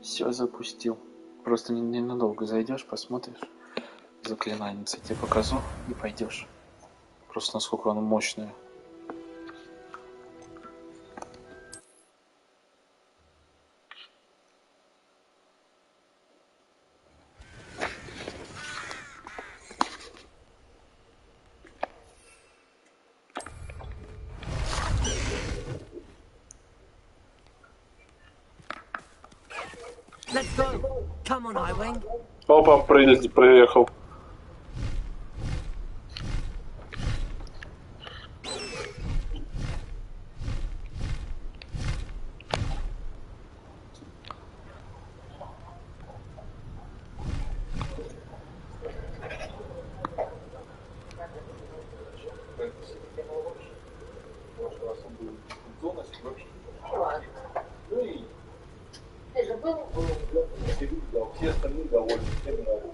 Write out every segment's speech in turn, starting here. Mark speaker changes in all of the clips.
Speaker 1: Все запустил. Просто ненадолго зайдешь, посмотришь. Заклинание тебе покажу и пойдешь. Просто насколько оно мощное.
Speaker 2: Опа, проехал.
Speaker 3: Все остальные довольны, всем нравится.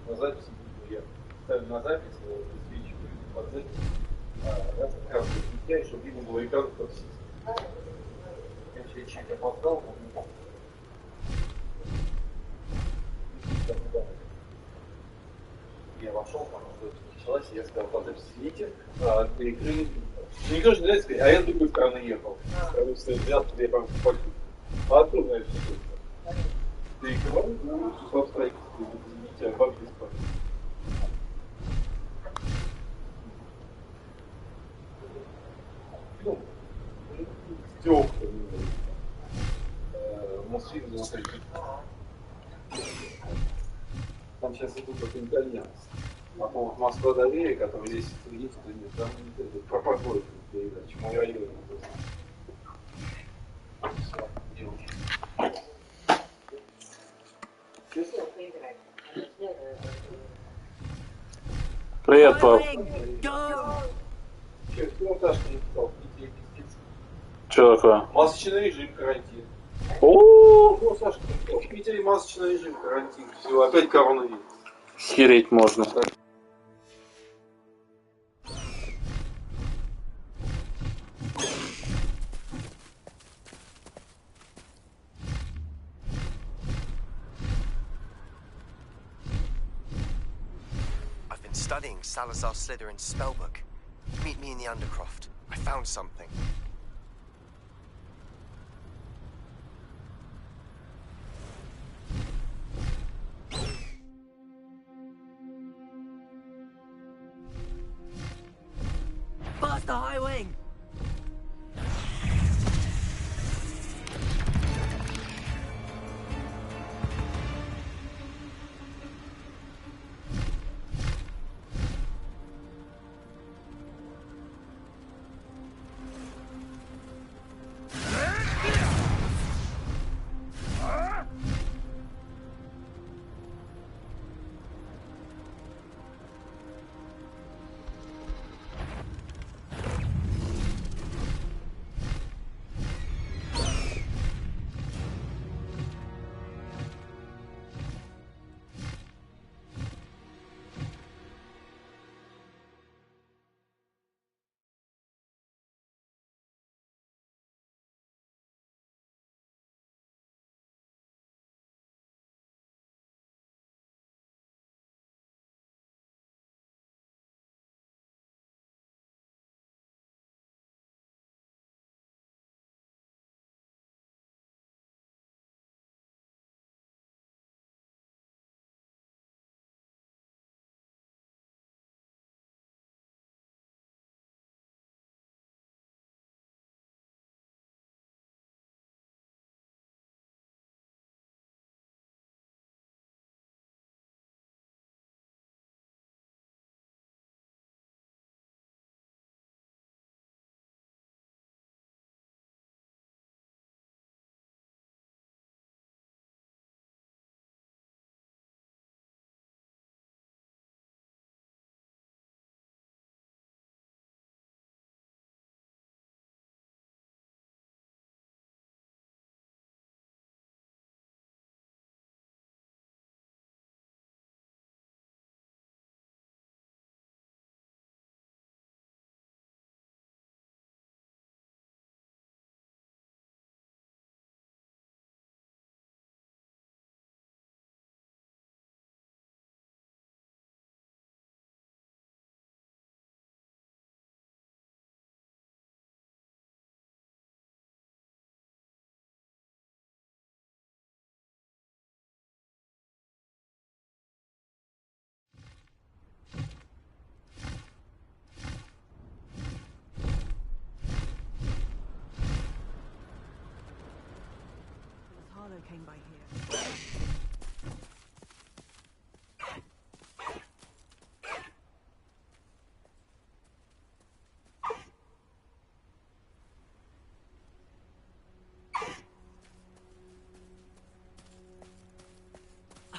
Speaker 3: На записи я ставлю на запись, высвечиваю под запись, раз показываю дитя, чтобы видно было экран под систему. Я чуть-чуть опоздал, я вошел, потому что началась, я сказал по записи, видите, перекрыли. Никто же не нравится сказать, а я с другой стороны ехал. Потому что взял, я прям пойду. А откуда знаешь, что это? Перекрывал, число строительства, извините, бабки спали. Ну, стёкла, Мосфильм внутри. Там сейчас идут как итальянцы. А по вот Москва доверие, который здесь есть, то нет, там пропагует передачу. Мой район.
Speaker 2: Привет, пап. Что такое?
Speaker 3: Масочный режим, карантин.
Speaker 2: О,
Speaker 3: Ну, Сашка, в Питере масочный режим, карантин. Все, опять коронавирус.
Speaker 2: хереть можно.
Speaker 4: I've been studying Salazar Slytherin's spellbook. Meet me in the Undercroft. I found something. Blast the high wing!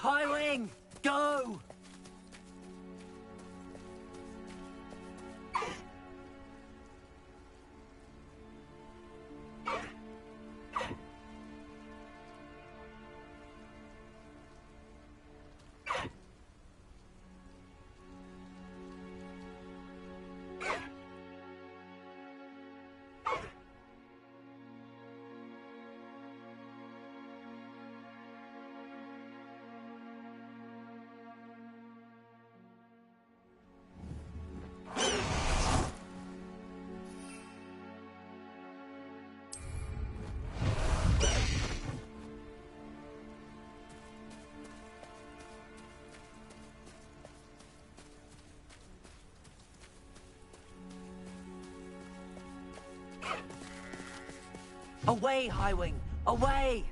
Speaker 5: High wing! Go! Away, High Wing! Away!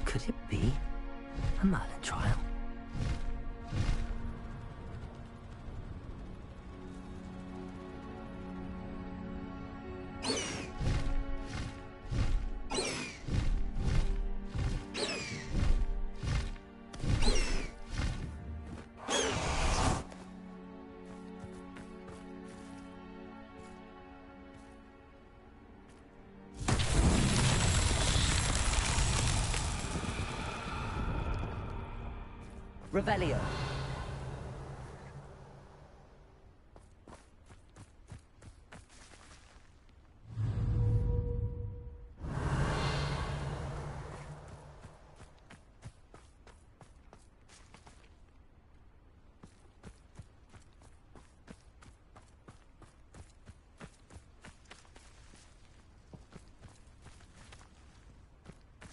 Speaker 5: Could it be a Merlin trial? Revelio.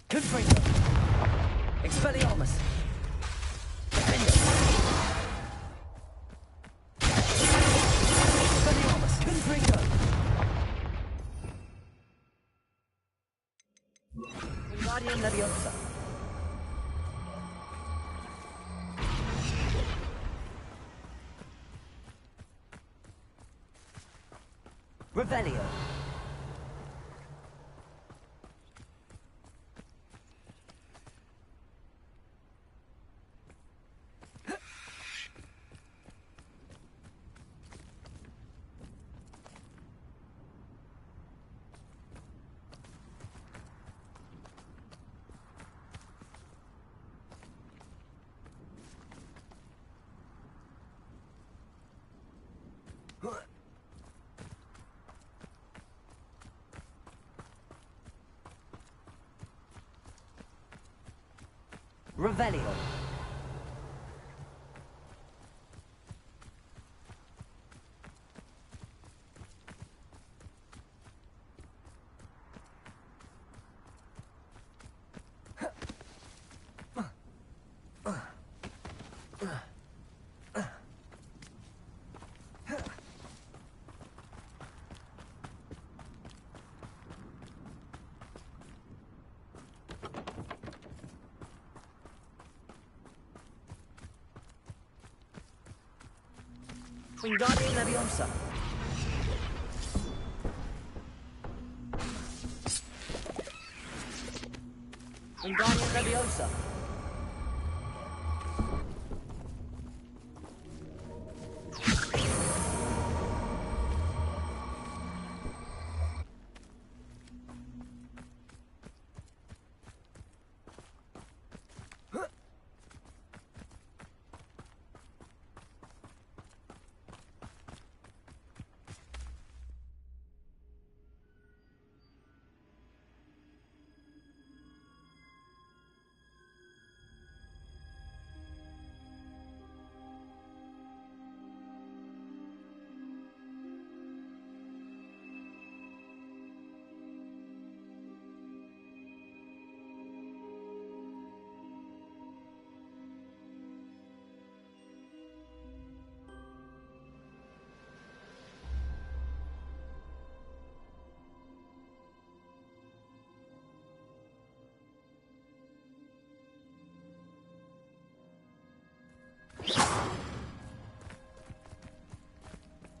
Speaker 5: Confringo. Expelliarmus. Wingardium Leviosa. Revelio. Revelio. Wingardium Leviosa. Wingardium Leviosa.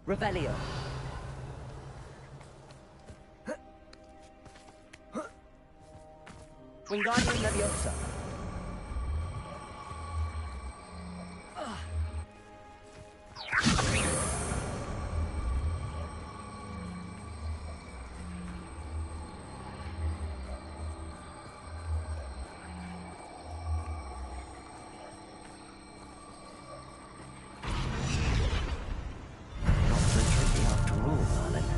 Speaker 5: Revelio. Wingardium Leviosa. Not so tricky after all, darling.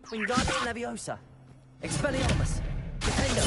Speaker 5: Wingardium Leviosa. Expelliarmus. Defendo.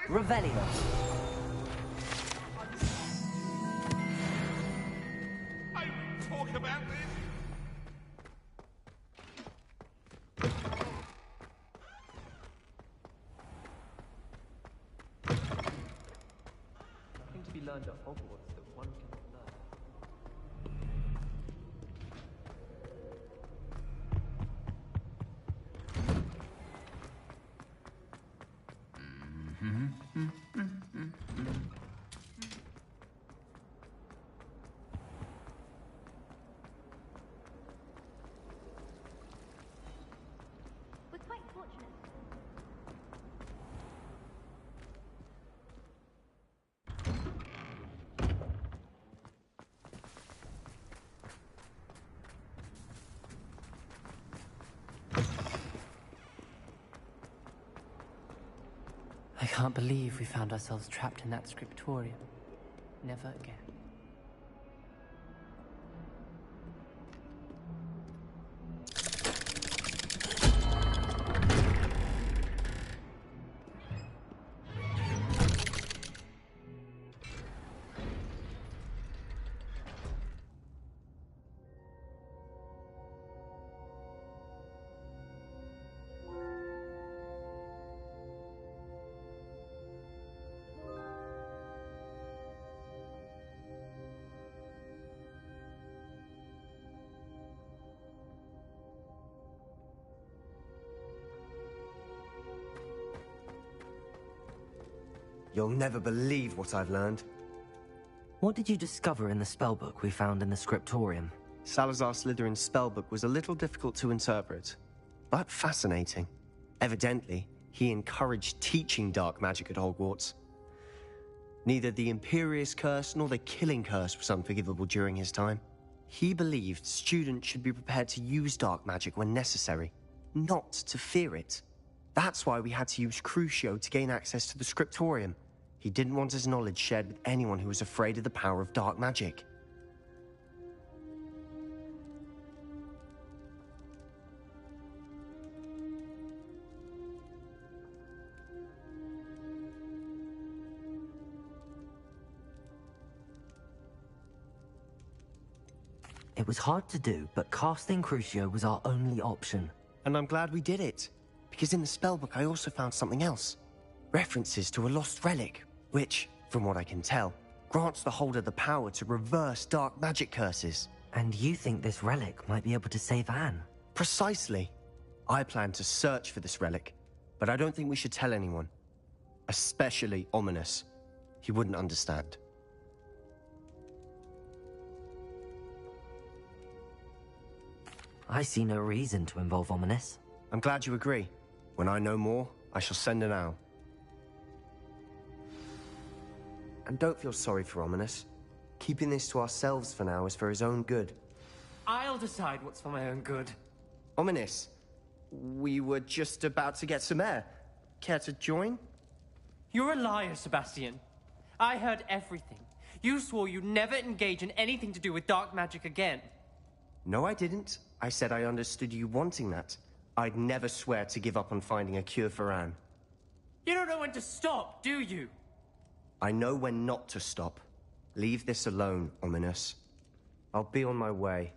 Speaker 5: Revelio.
Speaker 6: I will talk about this.
Speaker 7: Nothing to be learned at Hogwarts that one cannot learn.
Speaker 8: We're quite fortunate.
Speaker 7: can't believe we found ourselves trapped in that scriptorium. Never again.
Speaker 9: You'll never believe what I've learned.
Speaker 5: What did you discover in the spellbook we found in the scriptorium?
Speaker 9: Salazar Slytherin's spellbook was a little difficult to interpret, but fascinating. Evidently, he encouraged teaching dark magic at Hogwarts. Neither the Imperious Curse nor the Killing Curse was unforgivable during his time. He believed students should be prepared to use dark magic when necessary, not to fear it. That's why we had to use Crucio to gain access to the scriptorium. He didn't want his knowledge shared with anyone who was afraid of the power of dark magic.
Speaker 5: It was hard to do, but casting Crucio was our only option.
Speaker 9: And I'm glad we did it, because in the spellbook I also found something else. References to a lost relic, which, from what I can tell, grants the holder the power to reverse dark magic curses.
Speaker 5: And you think this relic might be able to save Anne?
Speaker 9: Precisely. I plan to search for this relic, but I don't think we should tell anyone. Especially Ominous. He wouldn't understand.
Speaker 5: I see no reason to involve Ominous.
Speaker 9: I'm glad you agree. When I know more, I shall send an owl. And don't feel sorry for Ominous. Keeping this to ourselves for now is for his own good.
Speaker 7: I'll decide what's for my own good.
Speaker 9: Ominous, we were just about to get some air. Care to join?
Speaker 7: You're a liar, Sebastian. I heard everything. You swore you'd never engage in anything to do with dark magic again.
Speaker 9: No, I didn't. I said I understood you wanting that. I'd never swear to give up on finding a cure for Anne.
Speaker 7: You don't know when to stop, do you?
Speaker 9: I know when not to stop. Leave this alone, Ominous. I'll be on my way.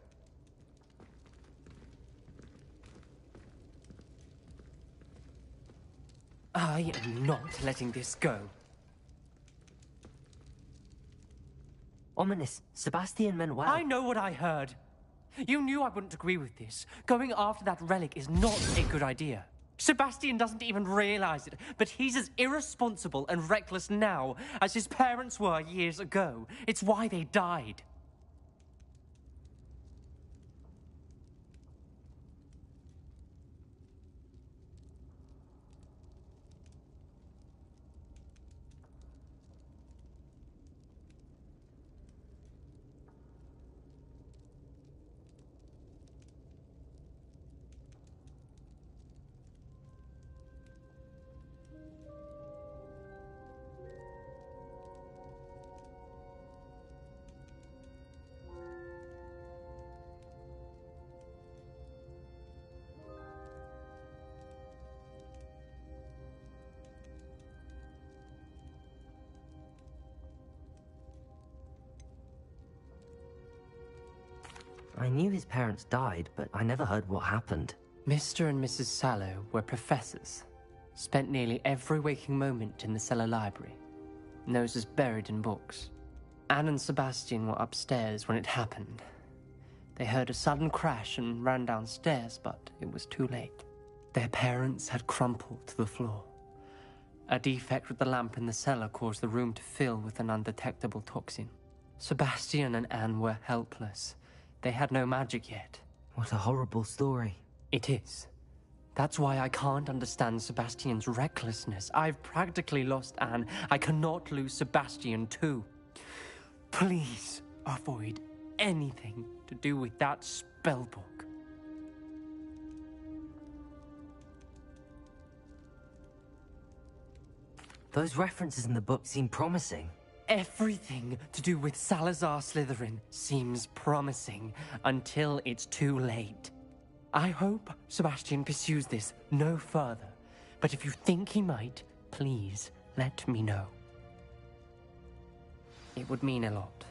Speaker 7: I am not letting this go.
Speaker 5: Ominous, Sebastian meant well.
Speaker 7: I know what I heard. You knew I wouldn't agree with this. Going after that relic is not a good idea. Sebastian doesn't even realize it, but he's as irresponsible and reckless now as his parents were years ago. It's why they died.
Speaker 5: I knew his parents died, but I never heard what happened.
Speaker 7: Mr. and Mrs. Sallow were professors. Spent nearly every waking moment in the cellar library. Noses buried in books. Anne and Sebastian were upstairs when it happened. They heard a sudden crash and ran downstairs, but it was too late. Their parents had crumpled to the floor. A defect with the lamp in the cellar caused the room to fill with an undetectable toxin. Sebastian and Anne were helpless. They had no magic yet.
Speaker 5: What a horrible story.
Speaker 7: It is. That's why I can't understand Sebastian's recklessness. I've practically lost Anne. I cannot lose Sebastian too. Please avoid anything to do with that spellbook.
Speaker 5: Those references in the book seem promising.
Speaker 7: Everything to do with Salazar Slytherin seems promising until it's too late. I hope Sebastian pursues this no further, but if you think he might, please let me know. It would mean a lot.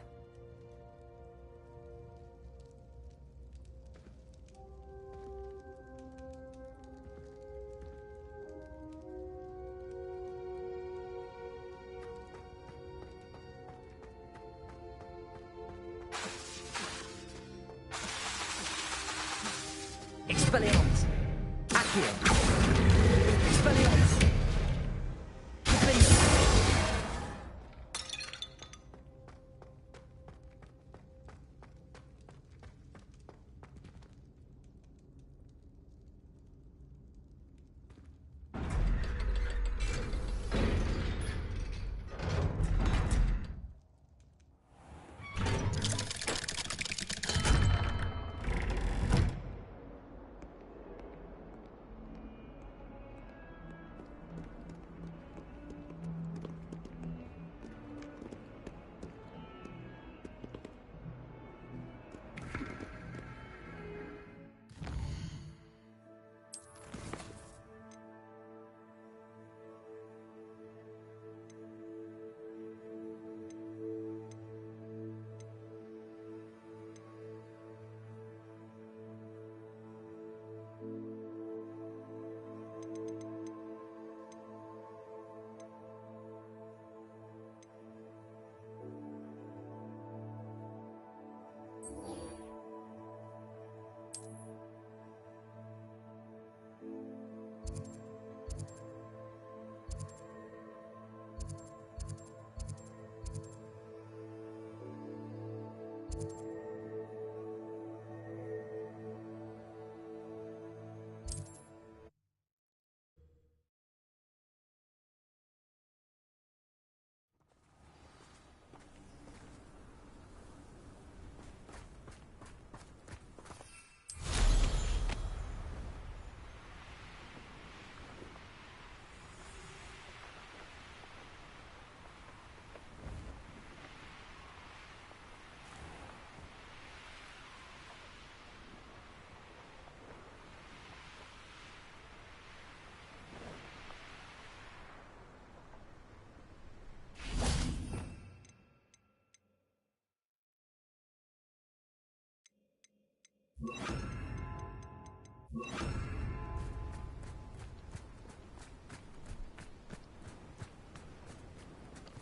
Speaker 5: Expelliarmus! Accio! Expelliarmus! Please!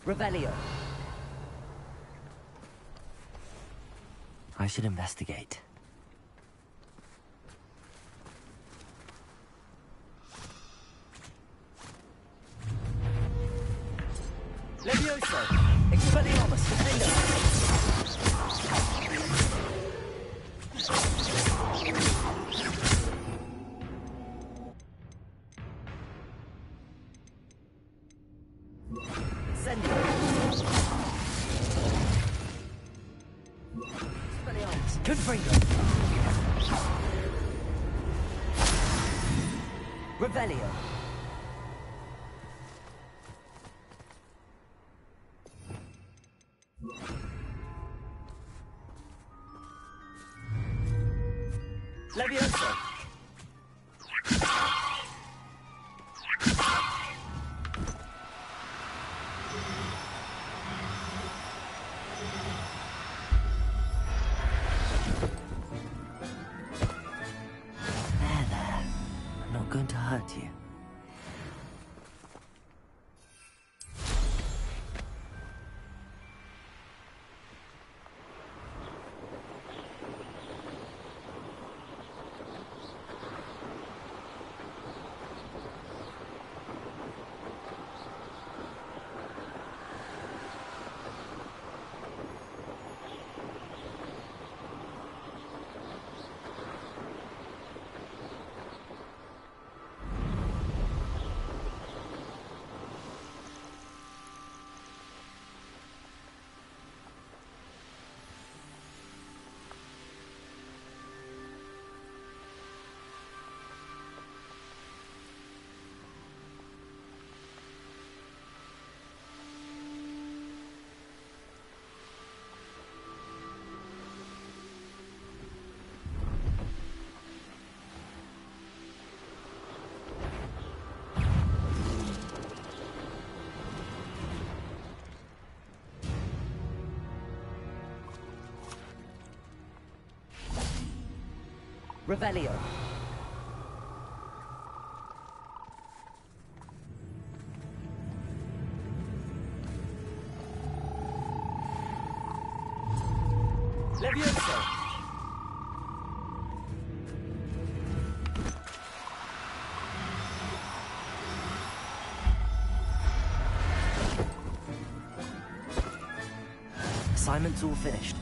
Speaker 5: Revelio! I should investigate.
Speaker 10: Levioso! Expelliarmus! Defender! Confringo! Revelio! Levioso!
Speaker 5: I'm not going to hurt you.
Speaker 10: Revelio. Levioso.
Speaker 5: Assignment's all finished.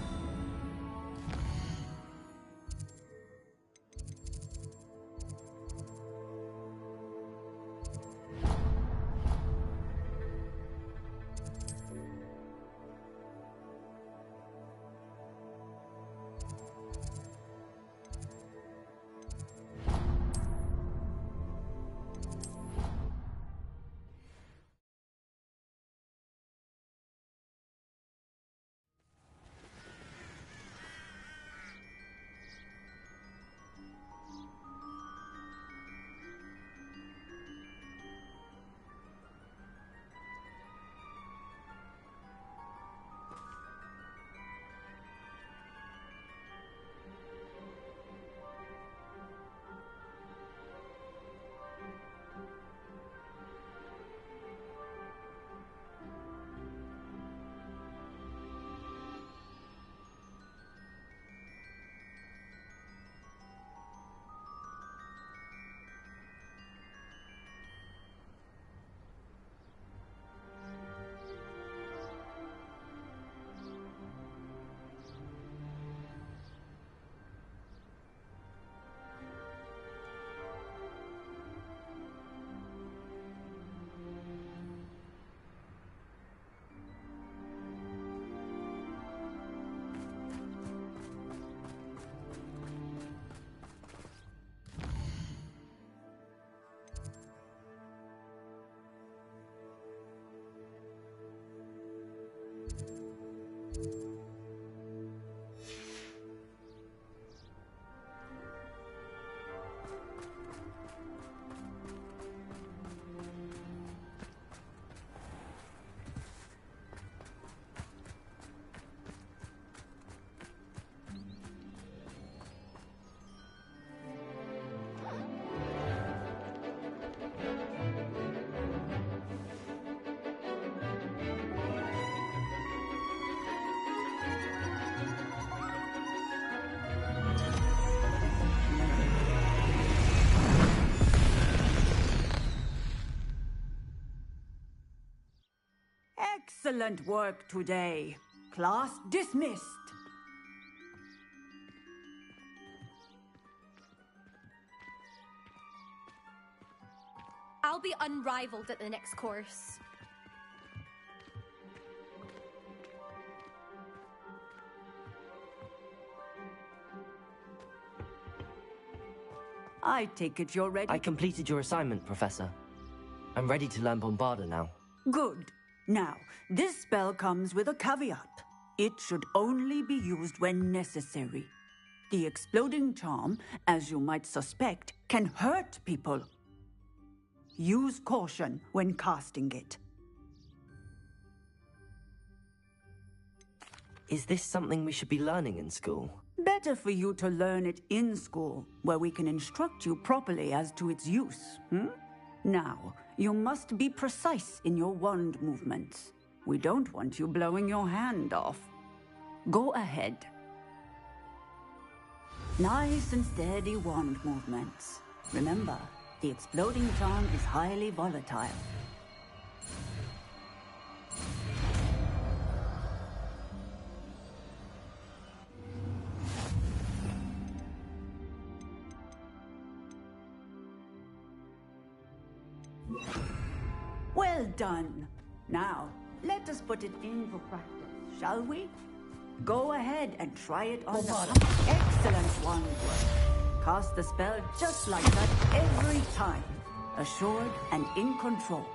Speaker 11: Excellent work today. Class dismissed.
Speaker 8: I'll be unrivaled at the next course.
Speaker 11: I take it you're ready.
Speaker 5: I completed your assignment, Professor. I'm ready to learn Bombarda now.
Speaker 11: Good. Now, this spell comes with a caveat. It should only be used when necessary. The exploding charm, as you might suspect, can hurt people. Use caution when casting it.
Speaker 5: Is this something we should be learning in school?
Speaker 11: Better for you to learn it in school, where we can instruct you properly as to its use, Now, you must be precise in your wand movements. We don't want you blowing your hand off. Go ahead. Nice and steady wand movements. Remember, the exploding charm is highly volatile. Well done. Now, let us put it in for practice, shall we? Go ahead and try it on the... Excellent wand work. Cast the spell just like that every time. Assured and in control.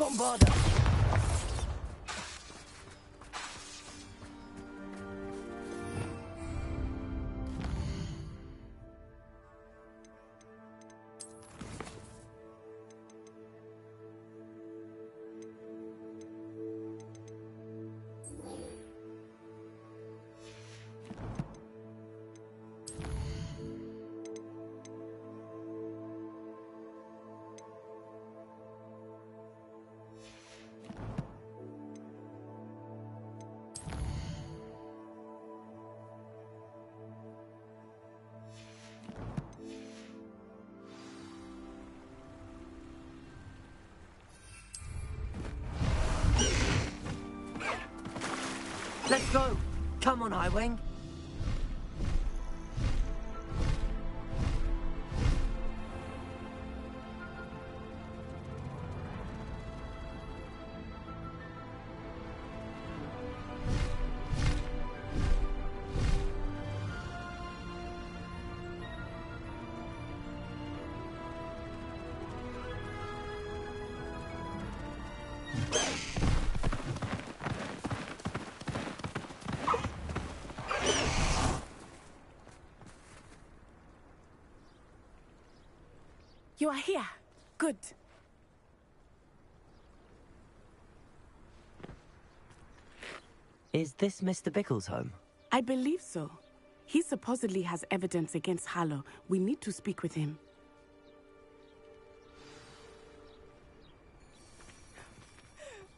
Speaker 10: Bombarda!
Speaker 5: Let's go! Come on, Highwing!
Speaker 12: You are here. Good.
Speaker 5: Is this Mr. Bickle's home?
Speaker 12: I believe so. He supposedly has evidence against Harlow. We need to speak with him.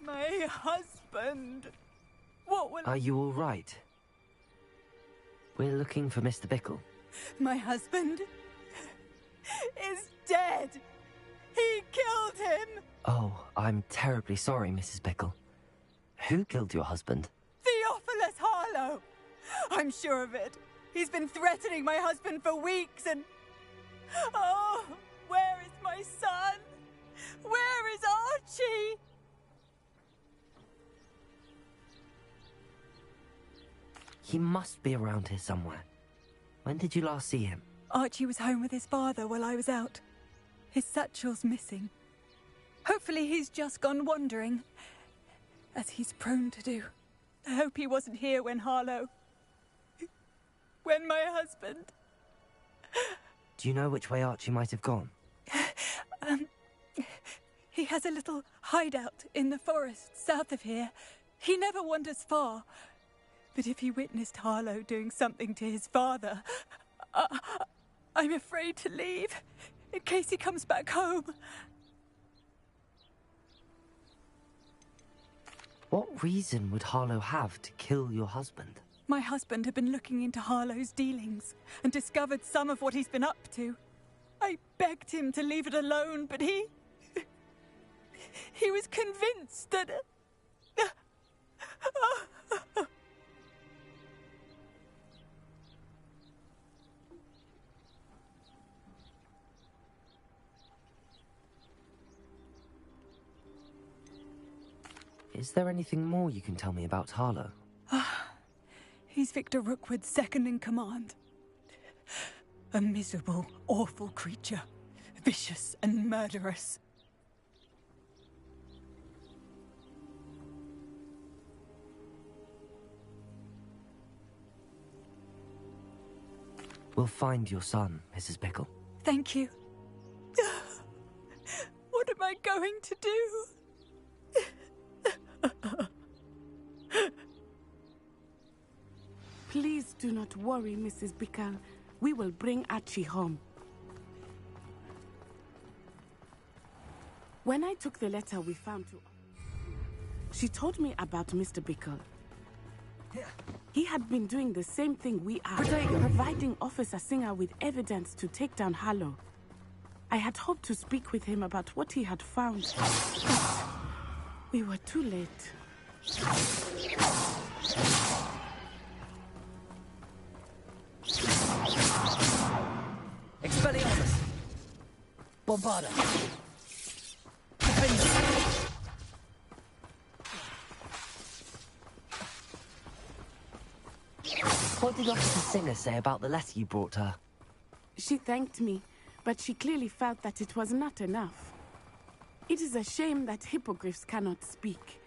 Speaker 13: My husband. What will...
Speaker 5: Are you all right? We're looking for Mr. Bickle.
Speaker 13: My husband is dead. He killed him.
Speaker 5: Oh, I'm terribly sorry, Mrs. Bickle. Who killed your husband?
Speaker 13: Theophilus Harlow. I'm sure of it. He's been threatening my husband for weeks and... Oh, where is my son? Where is Archie?
Speaker 5: He must be around here somewhere. When did you last see him?
Speaker 13: Archie was home with his father while I was out. His satchel's missing. Hopefully he's just gone wandering, as he's prone to do. I hope he wasn't here when Harlow... when my husband...
Speaker 5: Do you know which way Archie might have gone?
Speaker 13: He has a little hideout in the forest south of here. He never wanders far. But if he witnessed Harlow doing something to his father, I'm afraid to leave, in case he comes back home.
Speaker 5: What reason would Harlow have to kill your husband?
Speaker 13: My husband had been looking into Harlow's dealings and discovered some of what he's been up to. I begged him to leave it alone, but he was convinced that...
Speaker 5: Is there anything more you can tell me about Harlow?
Speaker 13: He's Victor Rookwood's second in command. A miserable, awful creature. Vicious and murderous.
Speaker 5: We'll find your son, Mrs. Bickle.
Speaker 13: Thank you. What am I going to do?
Speaker 12: Please do not worry, Mrs. Bickle. We will bring Archie home. When I took the letter we found to... She told me about Mr. Bickle. He had been doing the same thing we are, providing Officer Singer with evidence to take down Harlow. I had hoped to speak with him about what he had found, but we were too late.
Speaker 10: Expelliarmus! Bombarda!
Speaker 5: What did Officer Singer say about the letter you brought her?
Speaker 12: She thanked me, but she clearly felt that it was not enough. It is a shame that hippogriffs cannot speak.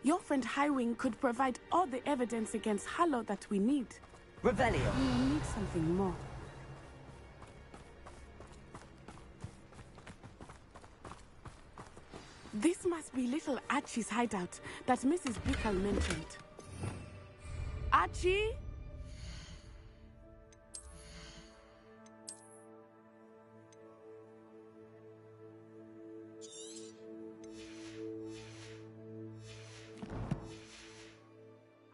Speaker 12: Your friend Highwing could provide all the evidence against Harlow that we need.
Speaker 5: Revelio.
Speaker 12: We will need something more. This must be little Archie's hideout that Mrs. Bickle mentioned. Archie?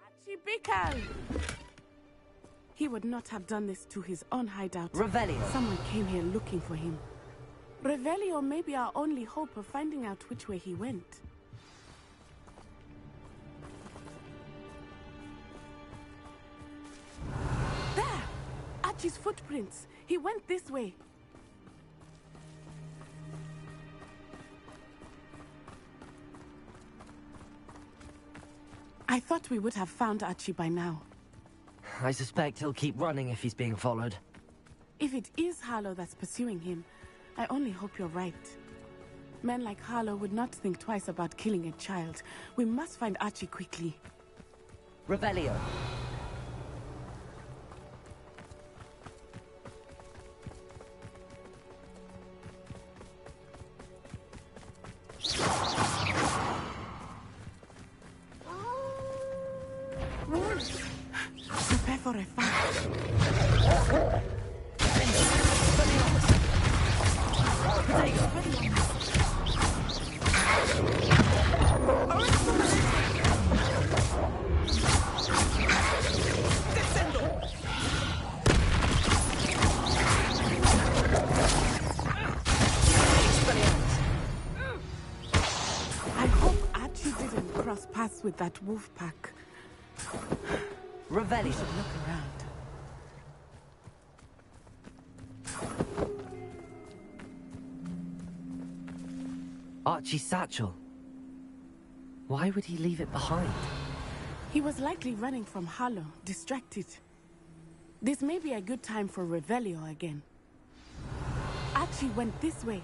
Speaker 12: Archie Bickle! He would not have done this to his own hideout.
Speaker 5: Revelio.
Speaker 12: Someone came here looking for him. Revelio may be our only hope of finding out which way he went. There! Archie's footprints. He went this way. I thought we would have found Archie by now.
Speaker 5: I suspect he'll keep running if he's being followed.
Speaker 12: If it is Harlow that's pursuing him, I only hope you're right. Men like Harlow would not think twice about killing a child. We must find Archie quickly.
Speaker 5: Revelio.
Speaker 12: Prepare for a fight. I hope Archie didn't cross paths with that wolf pack.
Speaker 5: Revelio.
Speaker 12: We should look around.
Speaker 5: Archie's satchel. Why would he leave it behind?
Speaker 12: He was likely running from Harlow, distracted. This may be a good time for Revelio again. Archie went this way.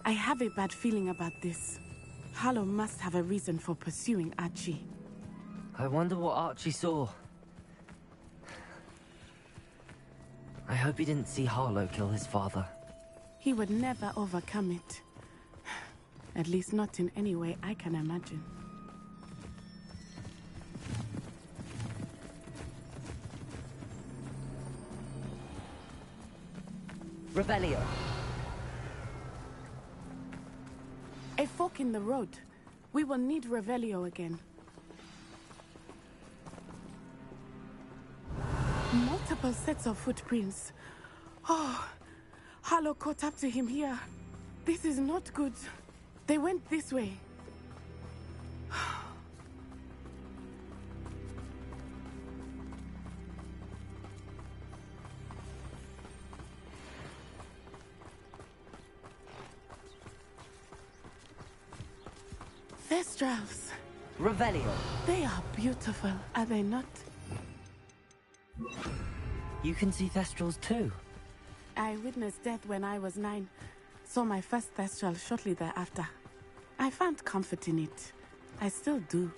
Speaker 12: I have a bad feeling about this. Harlow must have a reason for pursuing Archie.
Speaker 5: I wonder what Archie saw. I hope he didn't see Harlow kill his father.
Speaker 12: He would never overcome it. At least not in any way I can imagine.
Speaker 5: Revelio.
Speaker 12: A fork in the road. We will need Revelio again. Multiple sets of footprints. Oh, Harlow caught up to him here. This is not good. They went this way. Thestrals.
Speaker 5: Revelio.
Speaker 12: They are beautiful, are they not?
Speaker 5: You can see Thestrals too.
Speaker 12: I witnessed death when I was 9. Saw my first Thestral shortly thereafter. I found comfort in it. I still do.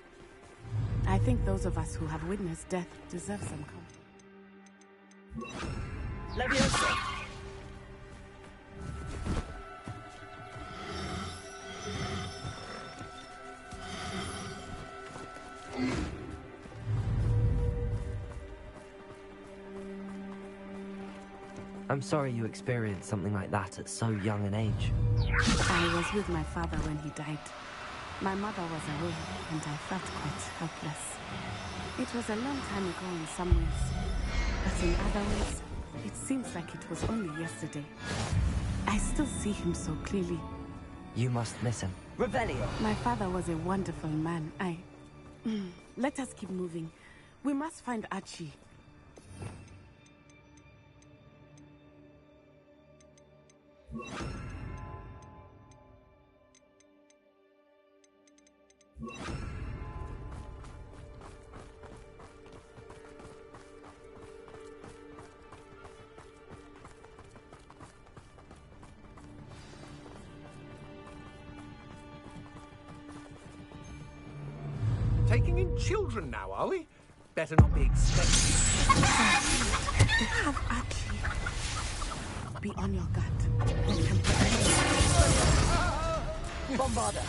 Speaker 12: I think those of us who have witnessed death deserve some comfort.
Speaker 5: Leviosa. I'm sorry you experienced something like that at so young an age.
Speaker 12: I was with my father when he died. My mother was away, and I felt quite helpless. It was a long time ago in some ways, but in other ways, it seems like it was only yesterday. I still see him so clearly.
Speaker 5: You must miss him. Revelio!
Speaker 12: My father was a wonderful man. Let us keep moving. We must find Archie.
Speaker 6: taking in children now, are we? Better not be expecting.
Speaker 12: They have Archie. Be on your guard. They can
Speaker 10: Bombarda.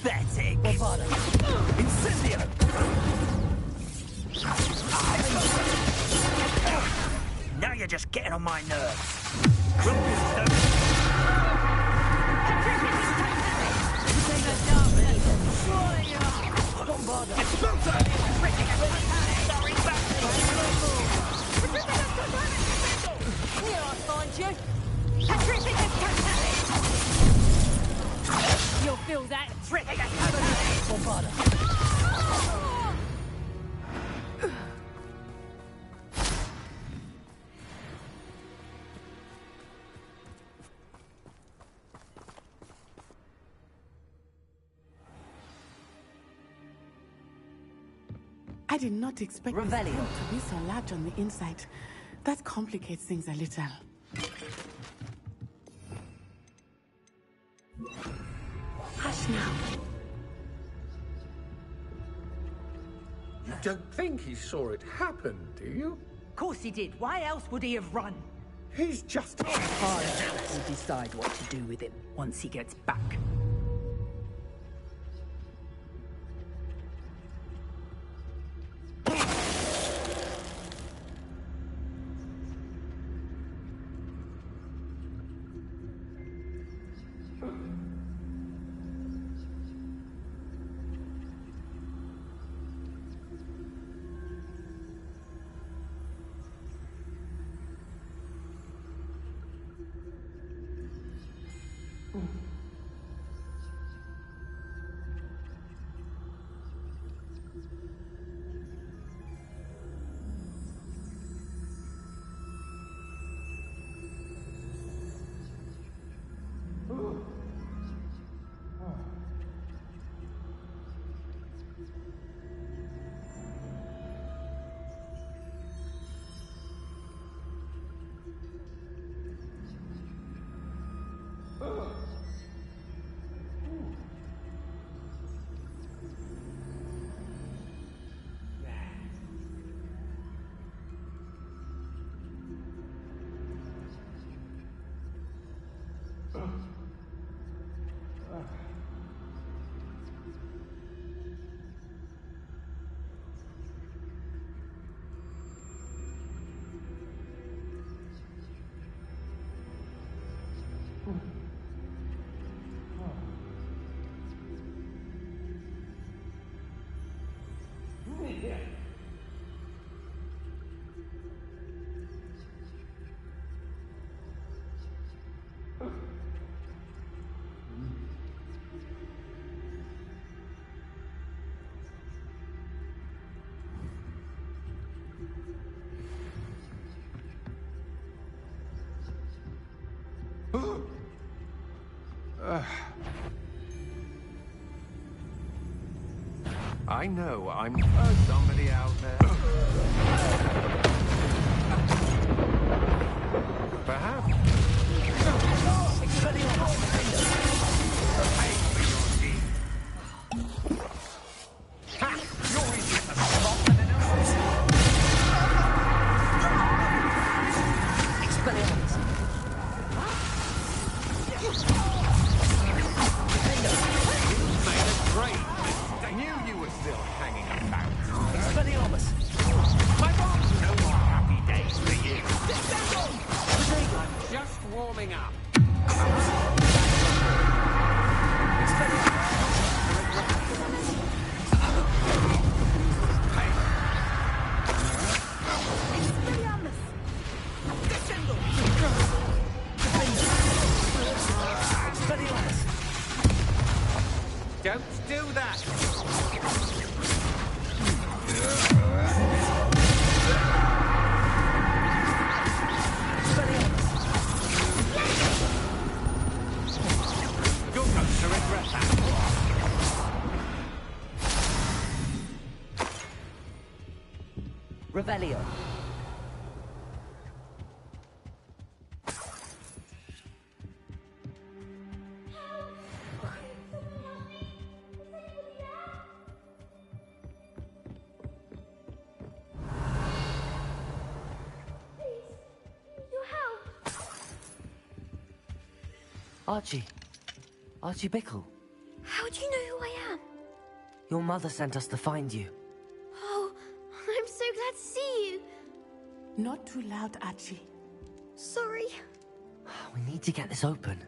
Speaker 10: Pathetic. Bombarda. Incendio. Now you're just getting on my nerves. Here I'll find you. You'll feel that. Bombarda.
Speaker 12: I did not expect this room to be so large on the inside. That complicates things a little. Hush now.
Speaker 6: You don't think he saw it happen, do you?
Speaker 10: Of course he did. Why else would he have run?
Speaker 6: He's just...
Speaker 10: We'll decide what to do with him once he gets back.
Speaker 6: I know I'm somebody out there. Perhaps. Don't do that! Go,
Speaker 5: Revelio. Archie. Archie Bickle.
Speaker 8: How do you know who I am?
Speaker 5: Your mother sent us to find you.
Speaker 8: Oh, I'm so glad to see you.
Speaker 12: Not too loud, Archie.
Speaker 8: Sorry.
Speaker 5: We need to get this open.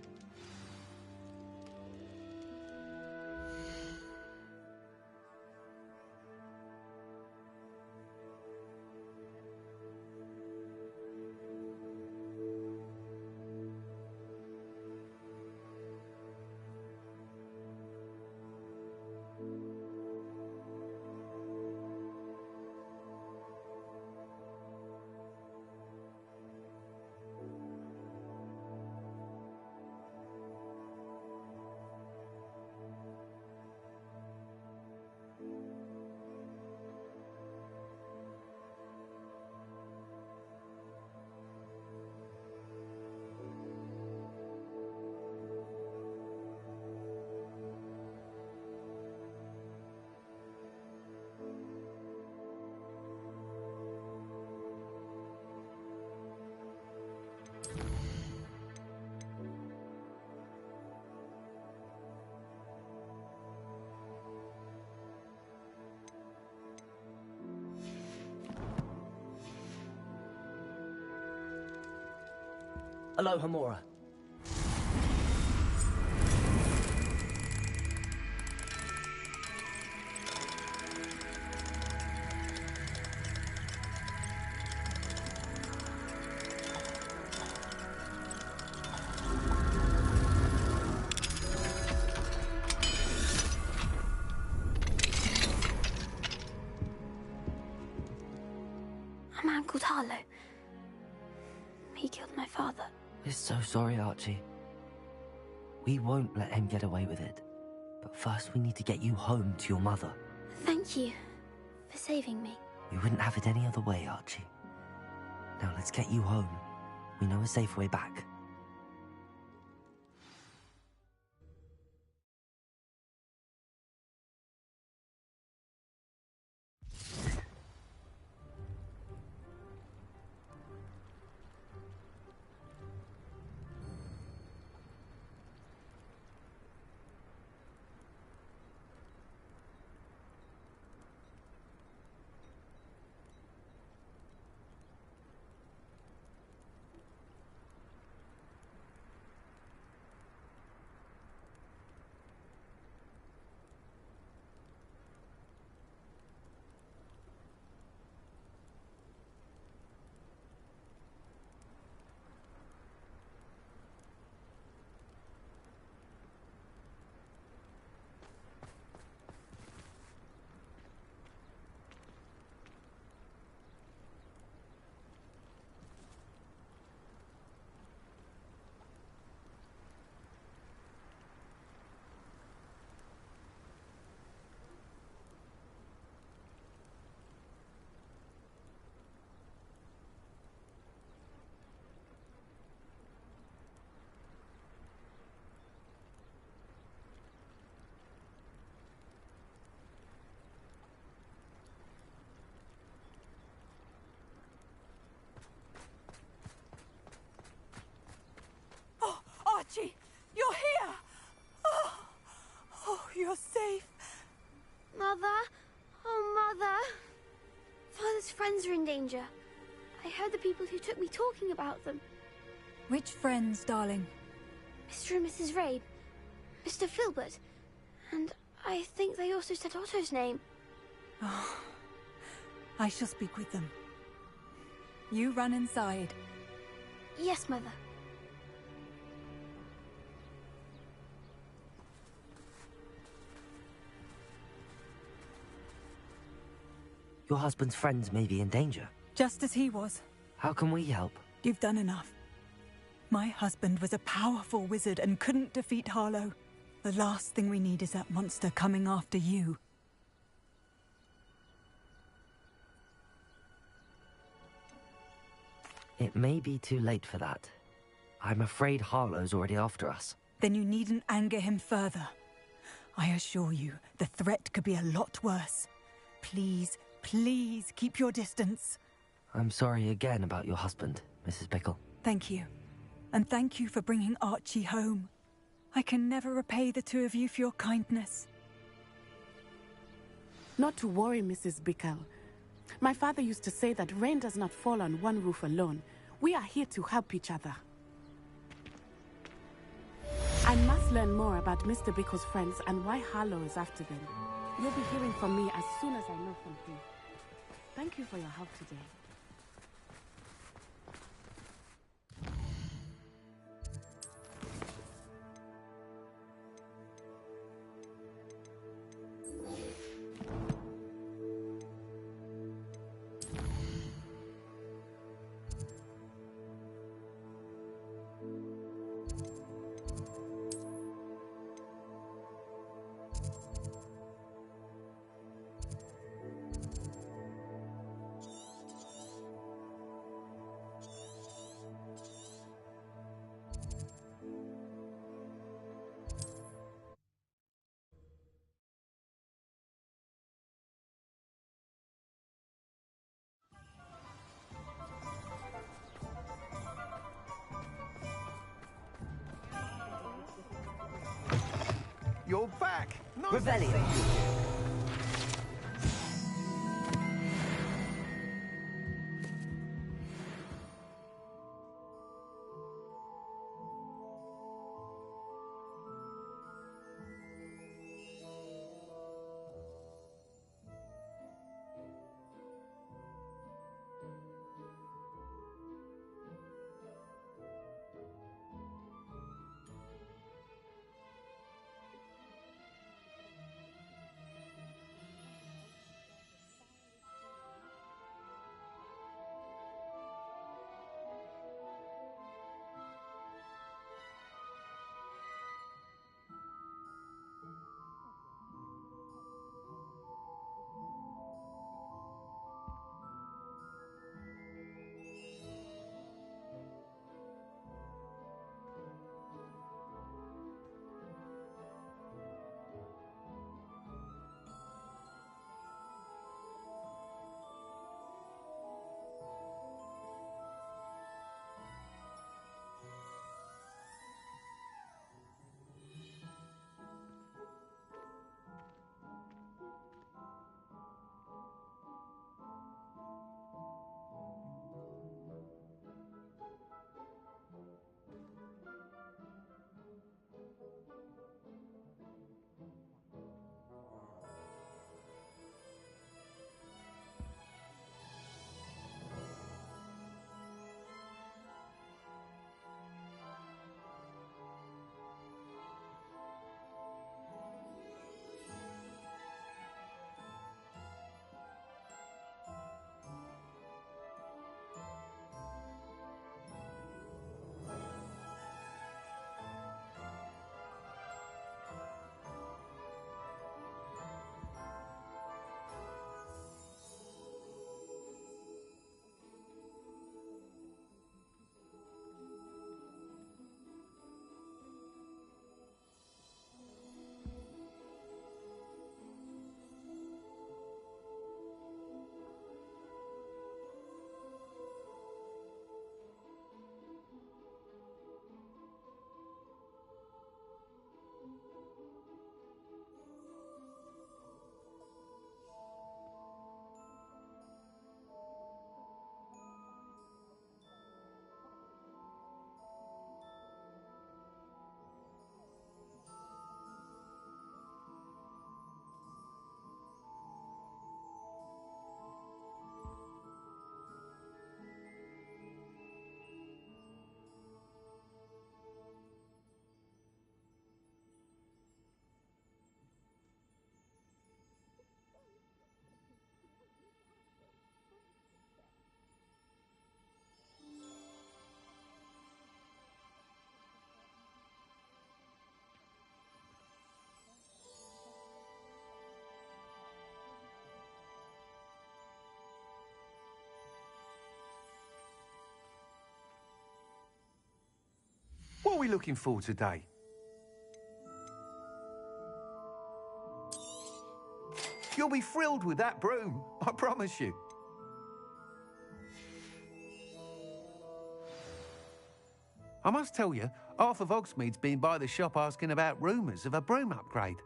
Speaker 5: Aloha, Mora.
Speaker 8: A man called Harlow. He killed my father.
Speaker 5: We're so sorry, Archie. We won't let him get away with it. But first we need to get you home to your mother.
Speaker 8: Thank you for saving me.
Speaker 5: We wouldn't have it any other way, Archie. Now let's get you home. We know a safe way back.
Speaker 13: Archie, you're here! Oh, you're safe.
Speaker 8: Mother? Oh, Mother. Father's friends are in danger. I heard the people who took me talking about them.
Speaker 13: Which friends, darling?
Speaker 8: Mr. and Mrs. Rabe, Mr. Filbert, and I think they also said Otto's name.
Speaker 13: Oh, I shall speak with them. You run inside.
Speaker 8: Yes, Mother.
Speaker 5: Your husband's friends may be in danger.
Speaker 13: Just as he was.
Speaker 5: How can we help?
Speaker 13: You've done enough. My husband was a powerful wizard and couldn't defeat Harlow. The last thing we need is that monster coming after you.
Speaker 5: It may be too late for that. I'm afraid Harlow's already after us.
Speaker 13: Then you needn't anger him further. I assure you, the threat could be a lot worse. Please, please keep your distance.
Speaker 5: I'm sorry again about your husband, Mrs. Bickle.
Speaker 13: Thank you. And thank you for bringing Archie home. I can never repay the two of you for your kindness.
Speaker 14: Not to worry, Mrs. Bickle. My father used to say that rain does not fall on one roof alone. We are here to help each other. I must learn more about Mr. Bickle's friends and why Harlow is after them. You'll be hearing from me as soon as I know something. Thank you for your help today.
Speaker 15: You're back! Nice
Speaker 5: Rebellion!
Speaker 15: to see you. we looking for today? You'll be thrilled with that broom, I promise you. I must tell you, Arthur Vogsmead's been by the shop asking about rumours of a broom upgrade.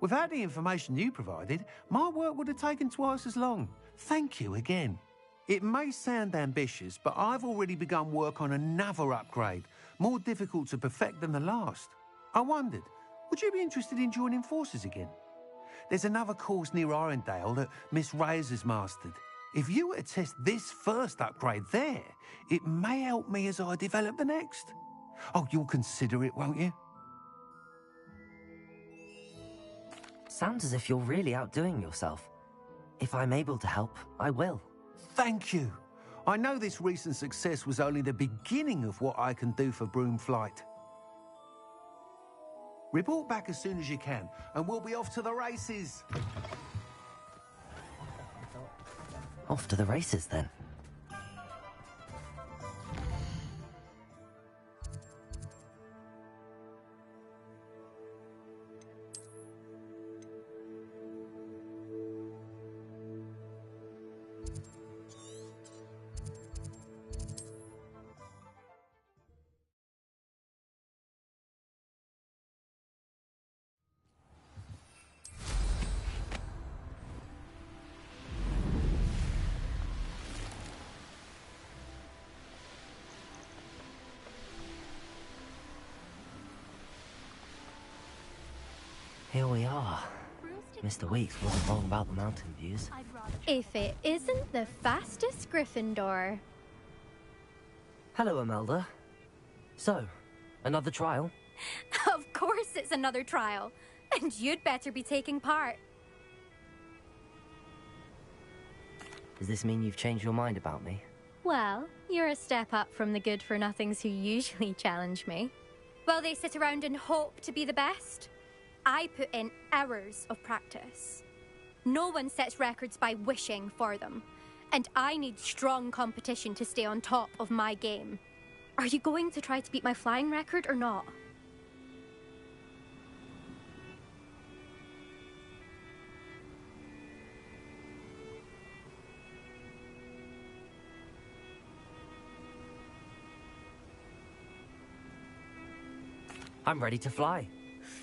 Speaker 15: Without the information you provided, my work would have taken twice as long. Thank you again. It may sound ambitious, but I've already begun work on another upgrade, more difficult to perfect than the last. I wondered, would you be interested in joining forces again? There's another course near Irondale that Miss Reyes has mastered. If you were to test this first upgrade there, it may help me as I develop the next. Oh, you'll consider it, won't you?
Speaker 5: Sounds as if you're really outdoing yourself. If I'm able to help, I will.
Speaker 15: Thank you. I know this recent success was only the beginning of what I can do for broom flight. Report back as soon as you can, and we'll be off to the races.
Speaker 5: Off to the races, then. Here we are. Mr. Weeks wasn't wrong about the mountain views.
Speaker 16: If it isn't the fastest Gryffindor.
Speaker 5: Hello, Imelda. So, another trial?
Speaker 16: Of course it's another trial. And you'd better be taking part.
Speaker 5: Does this mean you've changed your mind about me?
Speaker 16: Well, you're a step up from the good-for-nothings who usually challenge me. While they sit around and hope to be the best, I put in hours of practice. No one sets records by wishing for them, and I need strong competition to stay on top of my game. Are you going to try to beat my flying record or not?
Speaker 5: I'm ready to fly.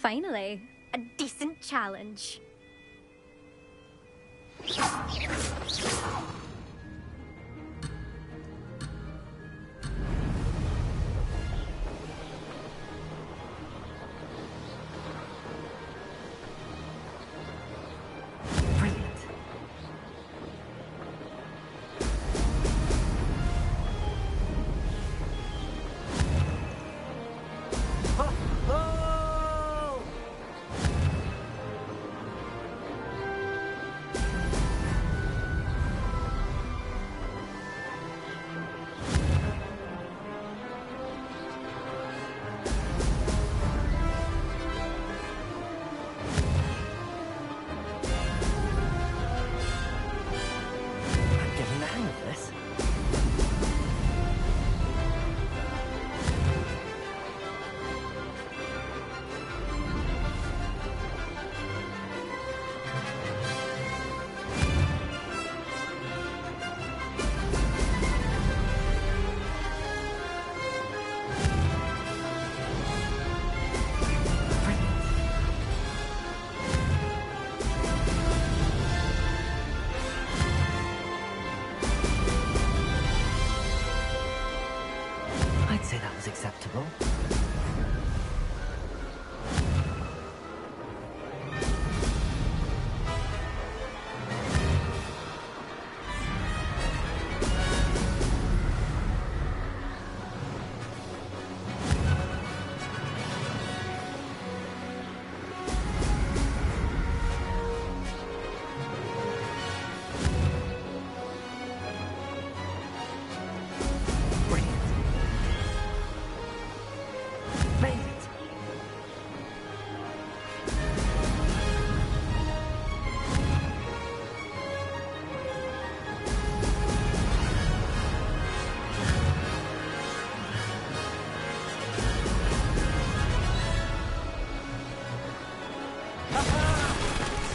Speaker 16: Finally, a decent challenge.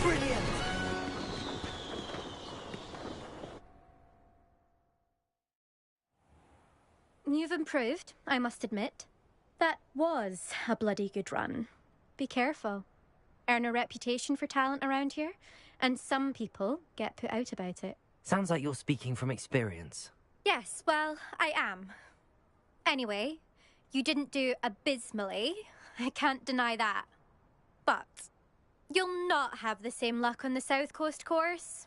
Speaker 5: Brilliant!
Speaker 16: You've improved, I must admit. That was a bloody good run. Be careful. Earn a reputation for talent around here, and some people get put out about it.
Speaker 5: Sounds like you're speaking from experience.
Speaker 16: Yes, well, I am. Anyway, you didn't do abysmally. I can't deny that. But you'll not have the same luck on the South Coast course.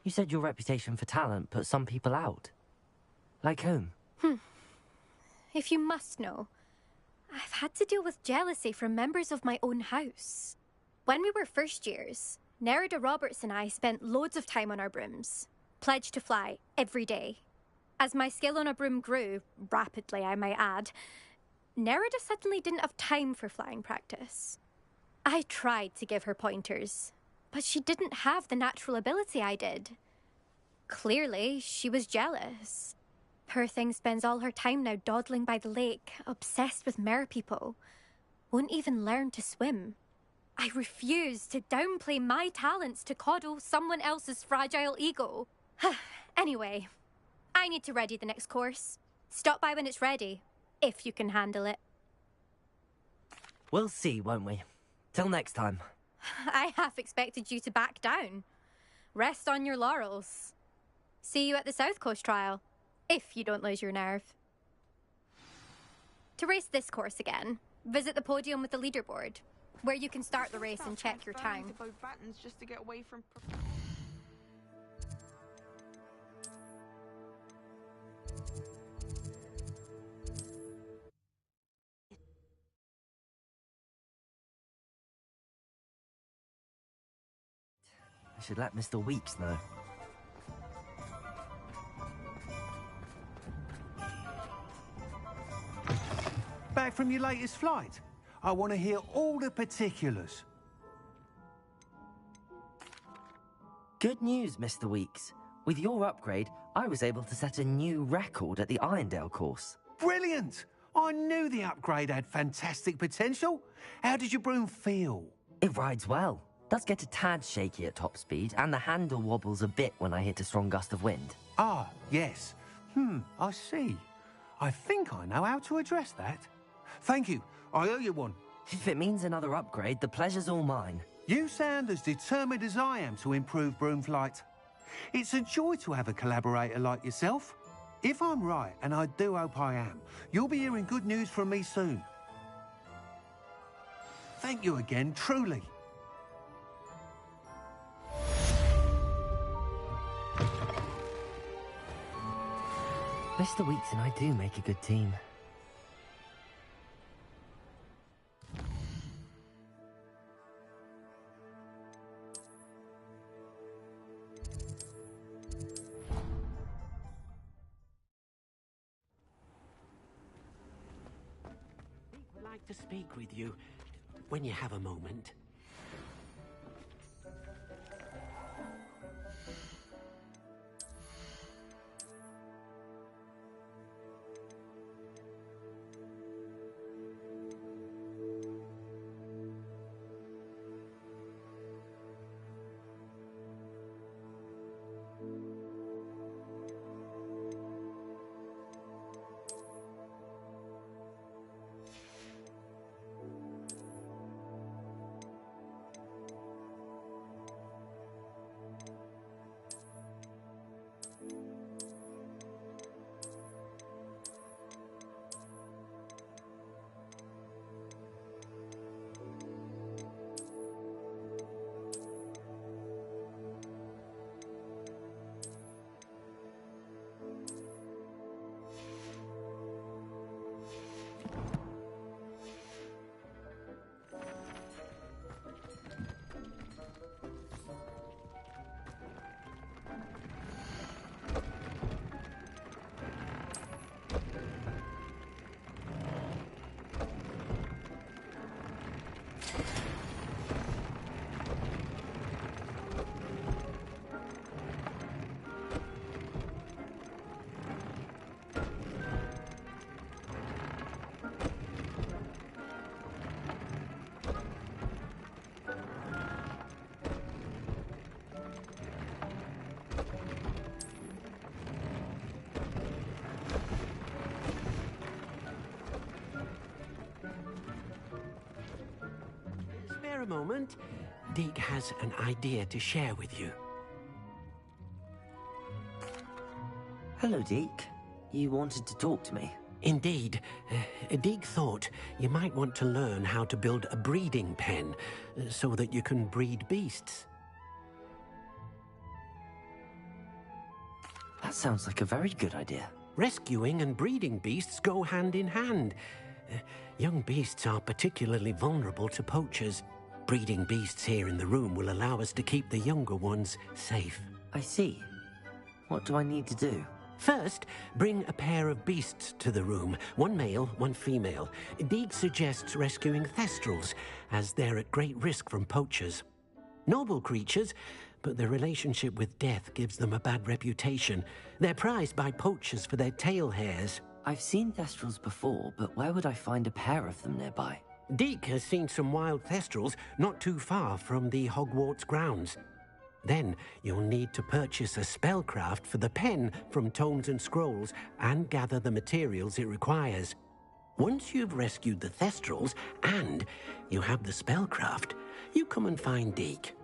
Speaker 5: You said your reputation for talent put some people out. Like whom?
Speaker 16: If you must know, I've had to deal with jealousy from members of my own house. When we were first years, Nerida Roberts and I spent loads of time on our brooms, pledged to fly every day. As my skill on a broom grew, rapidly I might add, Nerida suddenly didn't have time for flying practice. I tried to give her pointers, but she didn't have the natural ability I did. Clearly, she was jealous. Poor thing spends all her time now dawdling by the lake, obsessed with merpeople. Won't even learn to swim. I refuse to downplay my talents to coddle someone else's fragile ego. Anyway, I need to ready the next course. Stop by when it's ready, if you can handle it.
Speaker 5: We'll see, won't we? Till next time.
Speaker 16: I half expected you to back down. Rest on your laurels. See you at the South Coast trial, if you don't lose your nerve. To race this course again, visit the podium with the leaderboard, where you can start the race and check your time.
Speaker 14: Just to get away from...
Speaker 5: I should let Mr. Weeks know.
Speaker 15: Back from your latest flight? I want to hear all the particulars.
Speaker 5: Good news, Mr. Weeks. With your upgrade, I was able to set a new record at the Irondale course.
Speaker 15: Brilliant! I knew the upgrade had fantastic potential. How did your broom feel?
Speaker 5: It rides well. Does get a tad shaky at top speed, and the handle wobbles a bit when I hit a strong gust of wind.
Speaker 15: Ah, yes. I see. I think I know how to address that. Thank you. I owe you one.
Speaker 5: If it means another upgrade, the pleasure's all mine.
Speaker 15: You sound as determined as I am to improve broom flight. It's a joy to have a collaborator like yourself. If I'm right, and I do hope I am, you'll be hearing good news from me soon. Thank you again, truly.
Speaker 5: Mr. Weeks and I do make a good team.
Speaker 17: I'd like to speak with you when you have a moment. spare a moment? Deke has an idea to share with you.
Speaker 5: Hello, Deke. You wanted to talk to me?
Speaker 17: Indeed. Deke thought you might want to learn how to build a breeding pen so that you can breed beasts.
Speaker 5: That sounds like a very good idea.
Speaker 17: Rescuing and breeding beasts go hand in hand. Young beasts are particularly vulnerable to poachers. Breeding beasts here in the room will allow us to keep the younger ones safe.
Speaker 5: I see. What do I need to do?
Speaker 17: First, bring a pair of beasts to the room. One male, one female. Deke suggests rescuing thestrals, as they're at great risk from poachers. Noble creatures, but their relationship with death gives them a bad reputation. They're prized by poachers for their tail hairs.
Speaker 5: I've seen thestrals before, but where would I find a pair of them nearby?
Speaker 17: Deke has seen some wild thestrals not too far from the Hogwarts grounds. Then you'll need to purchase a spellcraft for the pen from Tomes and Scrolls and gather the materials it requires. Once you've rescued the thestrals and you have the spellcraft, you come and find Deke.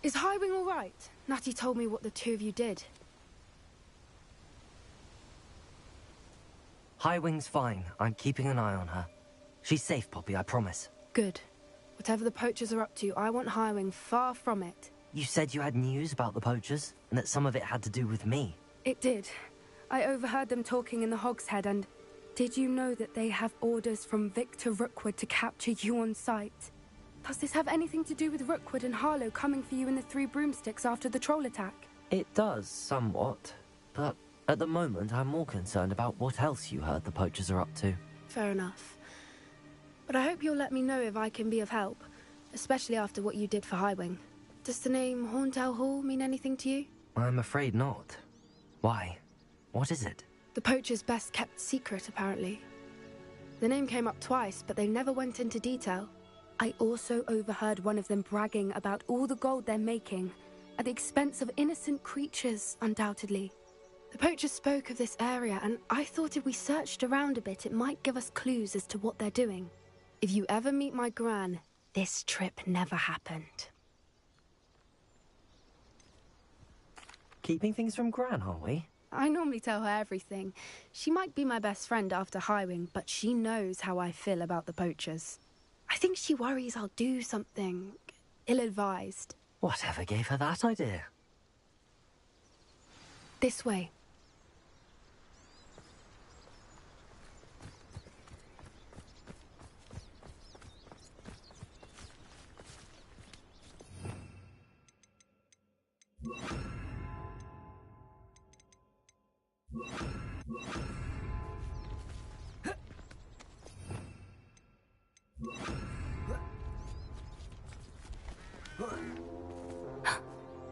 Speaker 14: Is Highwing all right? Natty told me what the two of you did.
Speaker 5: Highwing's fine. I'm keeping an eye on her. She's safe, Poppy, I promise.
Speaker 14: Good. Whatever the poachers are up to, I want Highwing far from it.
Speaker 5: You said you had news about the poachers, and that some of it had to do with me.
Speaker 14: It did. I overheard them talking in the Hogshead, and did you know that they have orders from Victor Rookwood to capture you on sight? Does this have anything to do with Rookwood and Harlow coming for you in the Three Broomsticks after the troll attack?
Speaker 5: It does, somewhat. But at the moment, I'm more concerned about what else you heard the poachers are up to.
Speaker 14: Fair enough. But I hope you'll let me know if I can be of help, especially after what you did for Highwing. Does the name Horntail Hall mean anything to you?
Speaker 5: I'm afraid not. Why? What is it?
Speaker 14: The poachers' best kept secret, apparently. The name came up twice, but they never went into detail. I also overheard one of them bragging about all the gold they're making, at the expense of innocent creatures, undoubtedly. The poachers spoke of this area, and I thought if we searched around a bit, it might give us clues as to what they're doing. If you ever meet my Gran, this trip never happened.
Speaker 5: Keeping things from Gran, are we?
Speaker 14: I normally tell her everything. She might be my best friend after Highwing, but she knows how I feel about the poachers. I think she worries I'll do something ill-advised.
Speaker 5: Whatever gave her that idea?
Speaker 14: This way.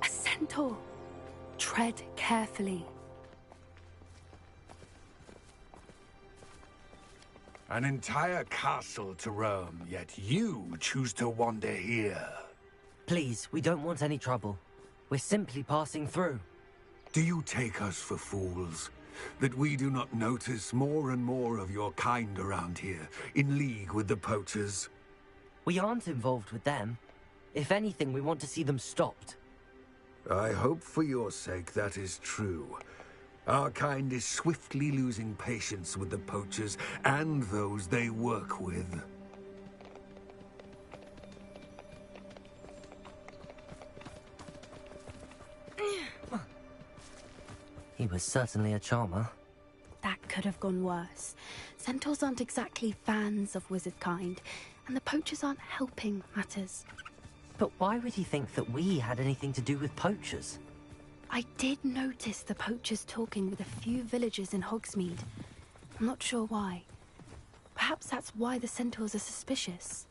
Speaker 14: A centaur. Tread carefully.
Speaker 6: An entire castle to roam, yet you choose to wander here.
Speaker 5: Please, we don't want any trouble. We're simply passing through.
Speaker 6: Do you take us for fools? That we do not notice more and more of your kind around here, in league with the poachers?
Speaker 5: We aren't involved with them. If anything, we want to see them stopped.
Speaker 6: I hope for your sake that is true. Our kind is swiftly losing patience with the poachers and those they work with.
Speaker 5: He was certainly a charmer.
Speaker 14: That could have gone worse. Centaurs aren't exactly fans of wizard kind, and the poachers aren't helping matters.
Speaker 5: But why would he think that we had anything to do with poachers?
Speaker 14: I did notice the poachers talking with a few villagers in Hogsmeade. I'm not sure why. Perhaps that's why the centaurs are suspicious.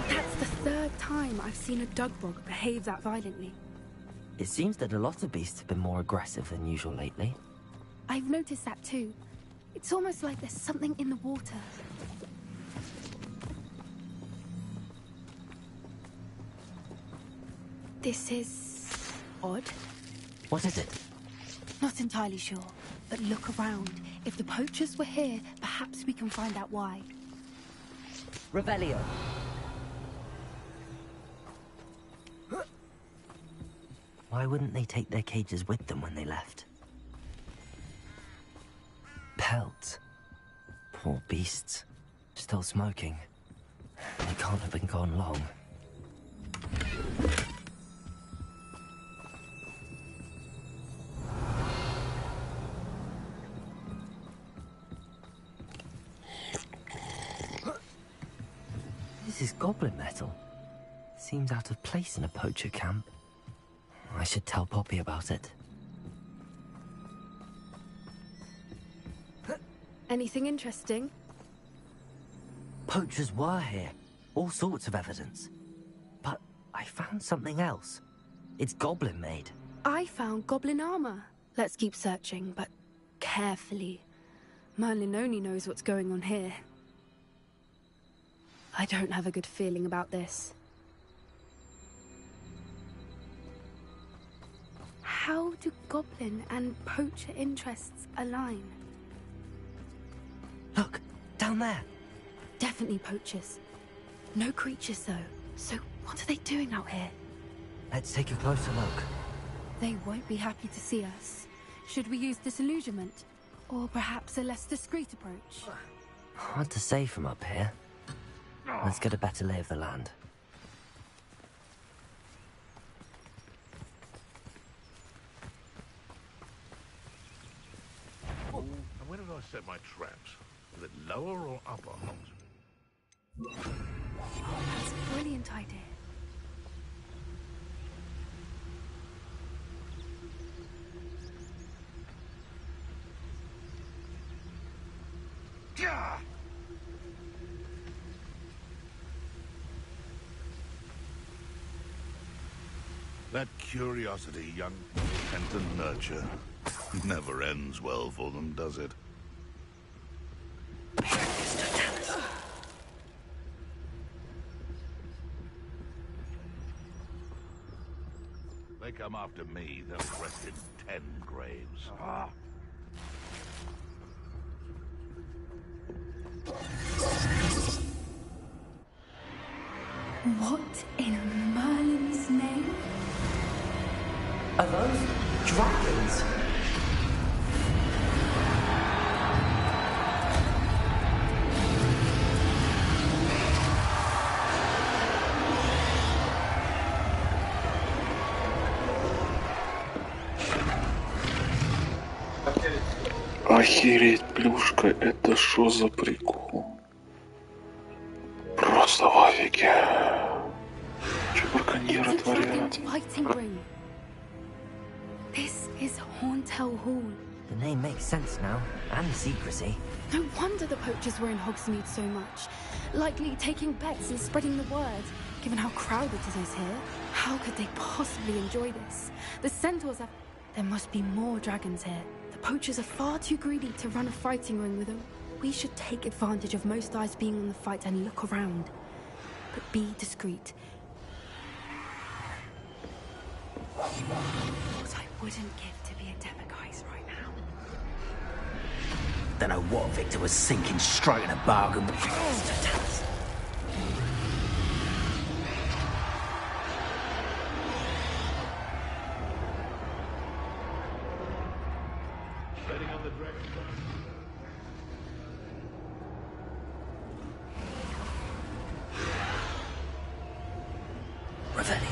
Speaker 14: That's the third time I've seen a dugbog behave that violently.
Speaker 5: It seems that a lot of beasts have been more aggressive than usual lately.
Speaker 14: I've noticed that too. It's almost like there's something in the water. This is odd.
Speaker 5: What is it?
Speaker 14: Not entirely sure, but look around. If the poachers were here, perhaps we can find out why.
Speaker 5: Revelio. Why wouldn't they take their cages with them when they left? Pelts. Poor beasts. Still smoking. They can't have been gone long. This is goblin metal. Seems out of place in a poacher camp. I should tell Poppy about it.
Speaker 14: Anything interesting?
Speaker 5: Poachers were here. All sorts of evidence. But I found something else. It's goblin made.
Speaker 14: I found goblin armor. Let's keep searching, but carefully. Merlin only knows what's going on here. I don't have a good feeling about this. How do goblin and poacher interests align?
Speaker 5: Look, down there.
Speaker 14: Definitely poachers. No creatures though. So what are they doing out here?
Speaker 5: Let's take a closer look.
Speaker 14: They won't be happy to see us. Should we use disillusionment? Or perhaps a less discreet approach?
Speaker 5: Hard to say from up here. Let's get a better lay of the land.
Speaker 18: And where did I set my traps? Was it lower or upper?
Speaker 14: That's a brilliant idea.
Speaker 18: That curiosity young tend to nurture never ends well for them, does it? They come after me, they'll rest in 10 graves.
Speaker 14: What in Merlin's name?
Speaker 5: Are those dragons?
Speaker 2: Охереть, плюшка, это шо за прикол? Просто в офиге. Че браконьеры творят?
Speaker 14: This is Hauntel Hall.
Speaker 5: The name makes sense now, and the secrecy.
Speaker 14: No wonder the poachers were in Hogsmeade so much. Likely taking bets and spreading the word, given how crowded it is here. How could they possibly enjoy this? The centaurs have... There must be more dragons here. The poachers are far too greedy to run a fighting ring with them. We should take advantage of most eyes being on the fight and look around. But be discreet. What I wouldn't give to be a Demogorgon right now.
Speaker 19: don't know what Victor was sinking straight in a bargain.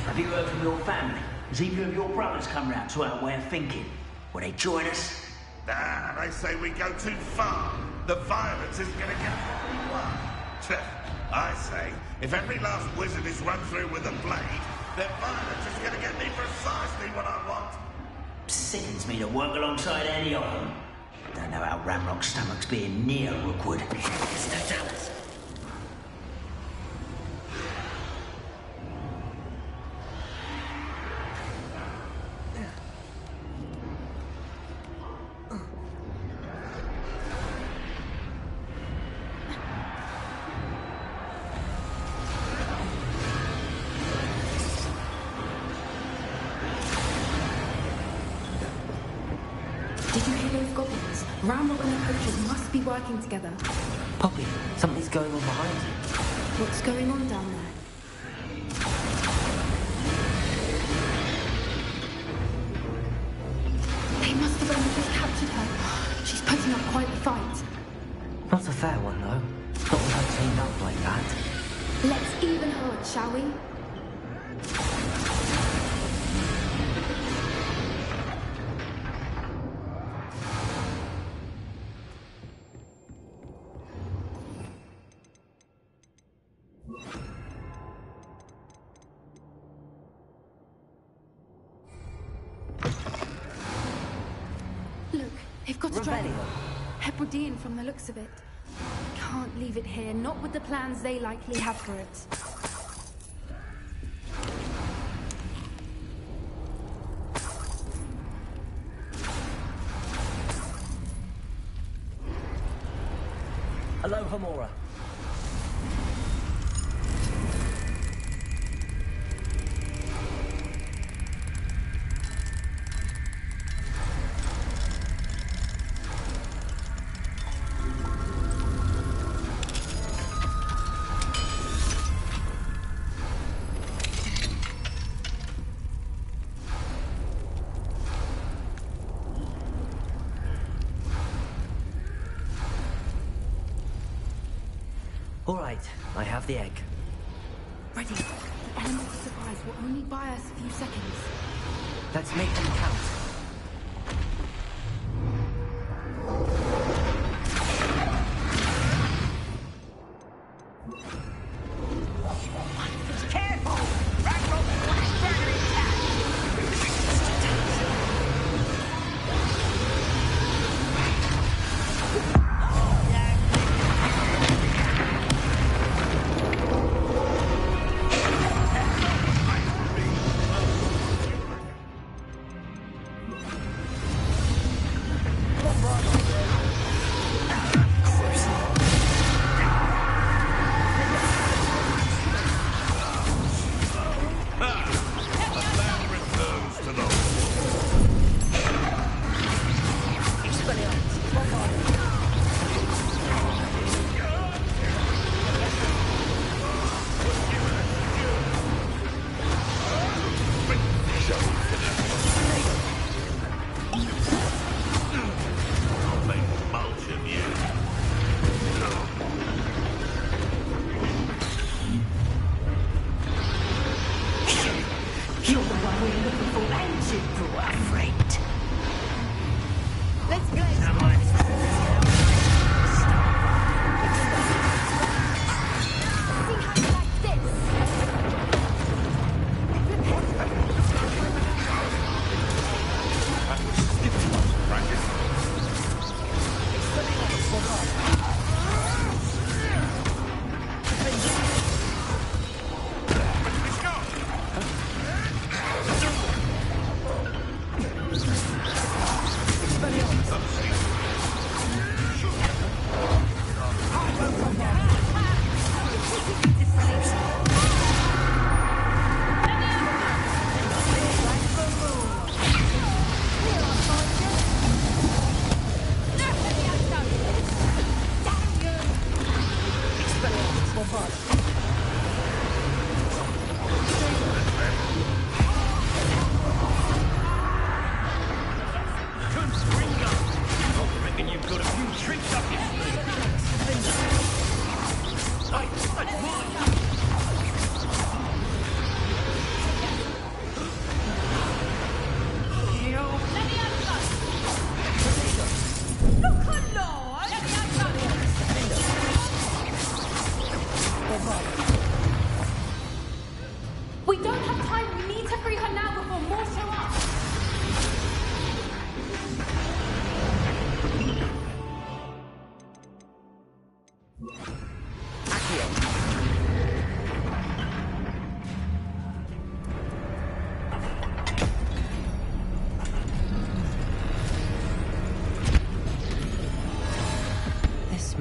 Speaker 19: Have you heard from your family? Has either of your brothers come round to our way of thinking? Will they join us?
Speaker 18: Nah, they say we go too far. The violence isn't going to get what we want. I say, if every last wizard is run through with a blade, then violence is going to get me precisely what I want.
Speaker 19: Sickens me to work alongside any of them. Don't know how Ramrock's stomach's being near Rookwood. Mr. Dallas.
Speaker 14: Did you hear those goblins? Ramrock and the poachers must be working together.
Speaker 5: Poppy, something's going on behind you.
Speaker 14: What's going on down there? They must have only just captured her. She's putting up quite the fight.
Speaker 5: Not a fair one, though. Not with her teamed up like that.
Speaker 14: Let's even her, shall we? Look, they've got a dragon. Hebridean from the looks of it. Can't leave it here, not with the plans they likely have for it.
Speaker 19: Hello, Hamora.
Speaker 5: All right, I have the egg.
Speaker 14: Ready. The element of surprise will only buy us a few seconds.
Speaker 5: Let's make them count.
Speaker 19: Careful! Ramrock's black dragon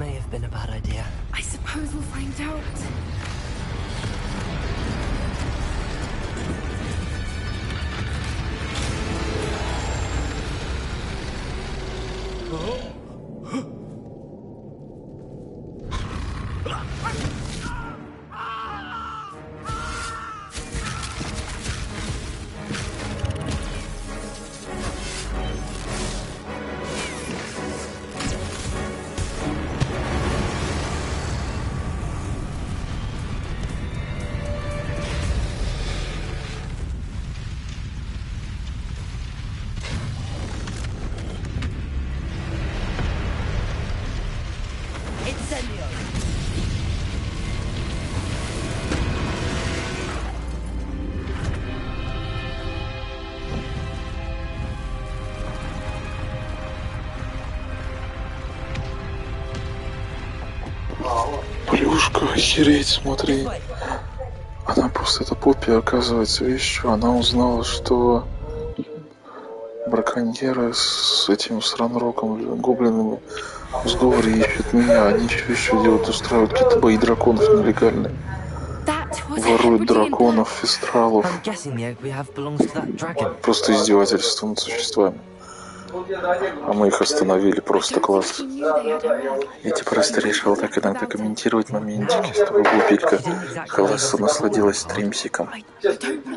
Speaker 5: may have been a bad idea.
Speaker 14: I suppose we'll find out.
Speaker 2: Плюшка, охереть, смотри. Она просто, эта Поппи, оказывается, видишь что, она узнала, что браконьеры с этим Ранроком, гоблинами в сговоре ищут меня, они еще делают, устраивают какие-то бои драконов нелегальные. Воруют драконов, фестралов. Просто издевательство над существами. А мы их остановили, просто класс. Я просто решил так иногда комментировать моментики, чтобы Бупелька классно насладилась стримсиком.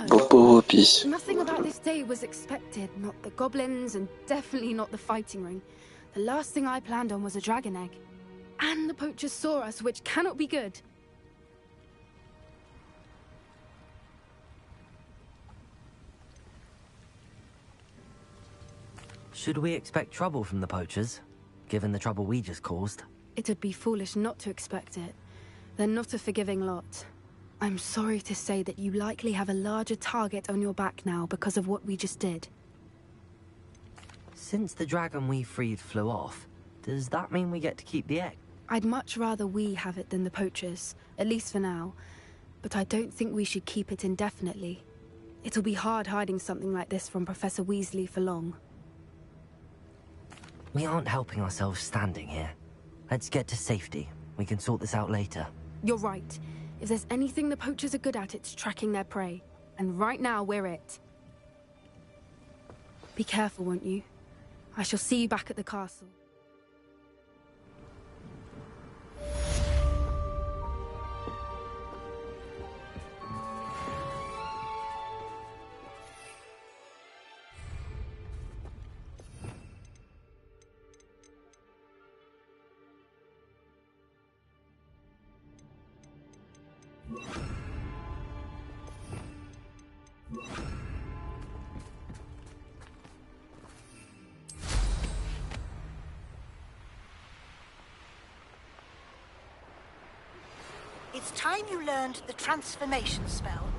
Speaker 2: Бупись.
Speaker 14: Nothing about this day was expected, not the goblins and definitely not the fighting ring. The last thing I planned on was a dragon egg. And the poachers saw us, which cannot be good.
Speaker 5: Should we expect trouble from the poachers, given the trouble we just caused?
Speaker 14: It'd be foolish not to expect it. They're not a forgiving lot. I'm sorry to say that you likely have a larger target on your back now because of what we just did.
Speaker 5: Since the dragon we freed flew off, does that mean we get to keep the egg?
Speaker 14: I'd much rather we have it than the poachers, at least for now. But I don't think we should keep it indefinitely. It'll be hard hiding something like this from Professor Weasley for long.
Speaker 5: We aren't helping ourselves standing here. Let's get to safety. We can sort this out later.
Speaker 14: You're right. If there's anything the poachers are good at, it's tracking their prey. And right now, we're it. Be careful, won't you? I shall see you back at the castle.
Speaker 20: It's time you learned the transformation spell.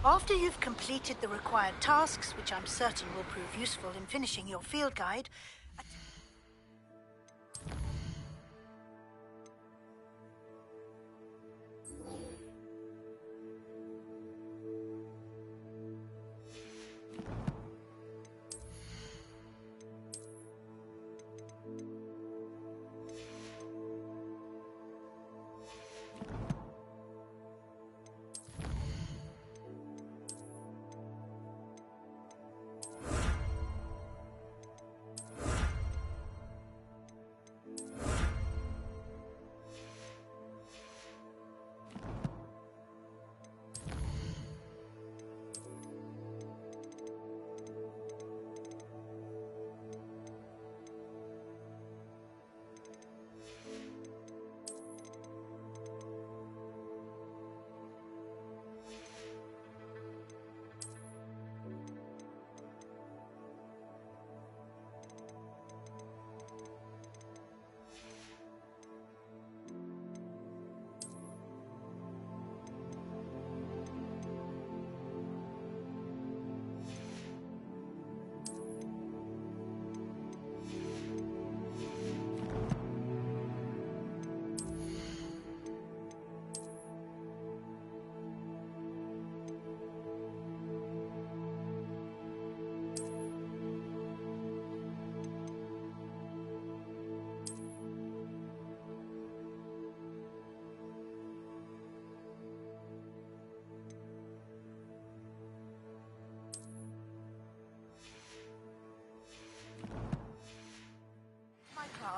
Speaker 20: After you've completed the required tasks, which I'm certain will prove useful in finishing your field guide,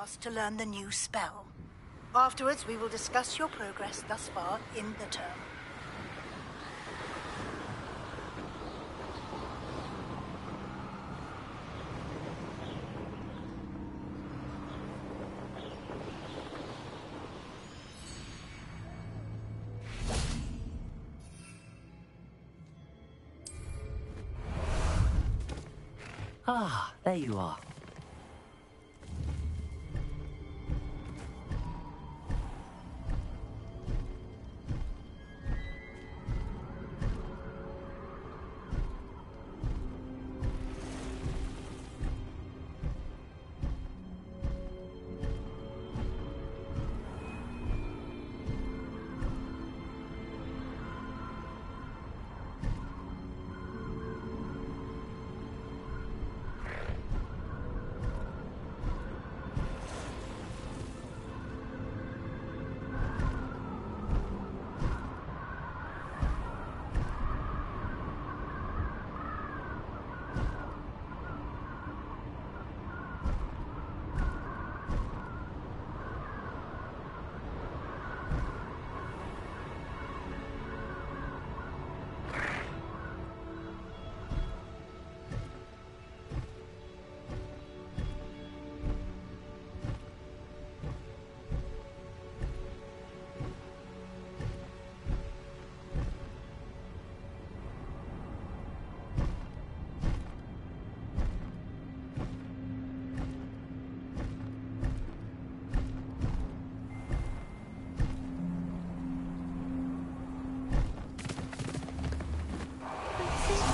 Speaker 20: task to learn the new spell. Afterwards, we will discuss your progress thus far in the term.
Speaker 5: Ah, there you are.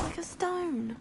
Speaker 14: Like a stone.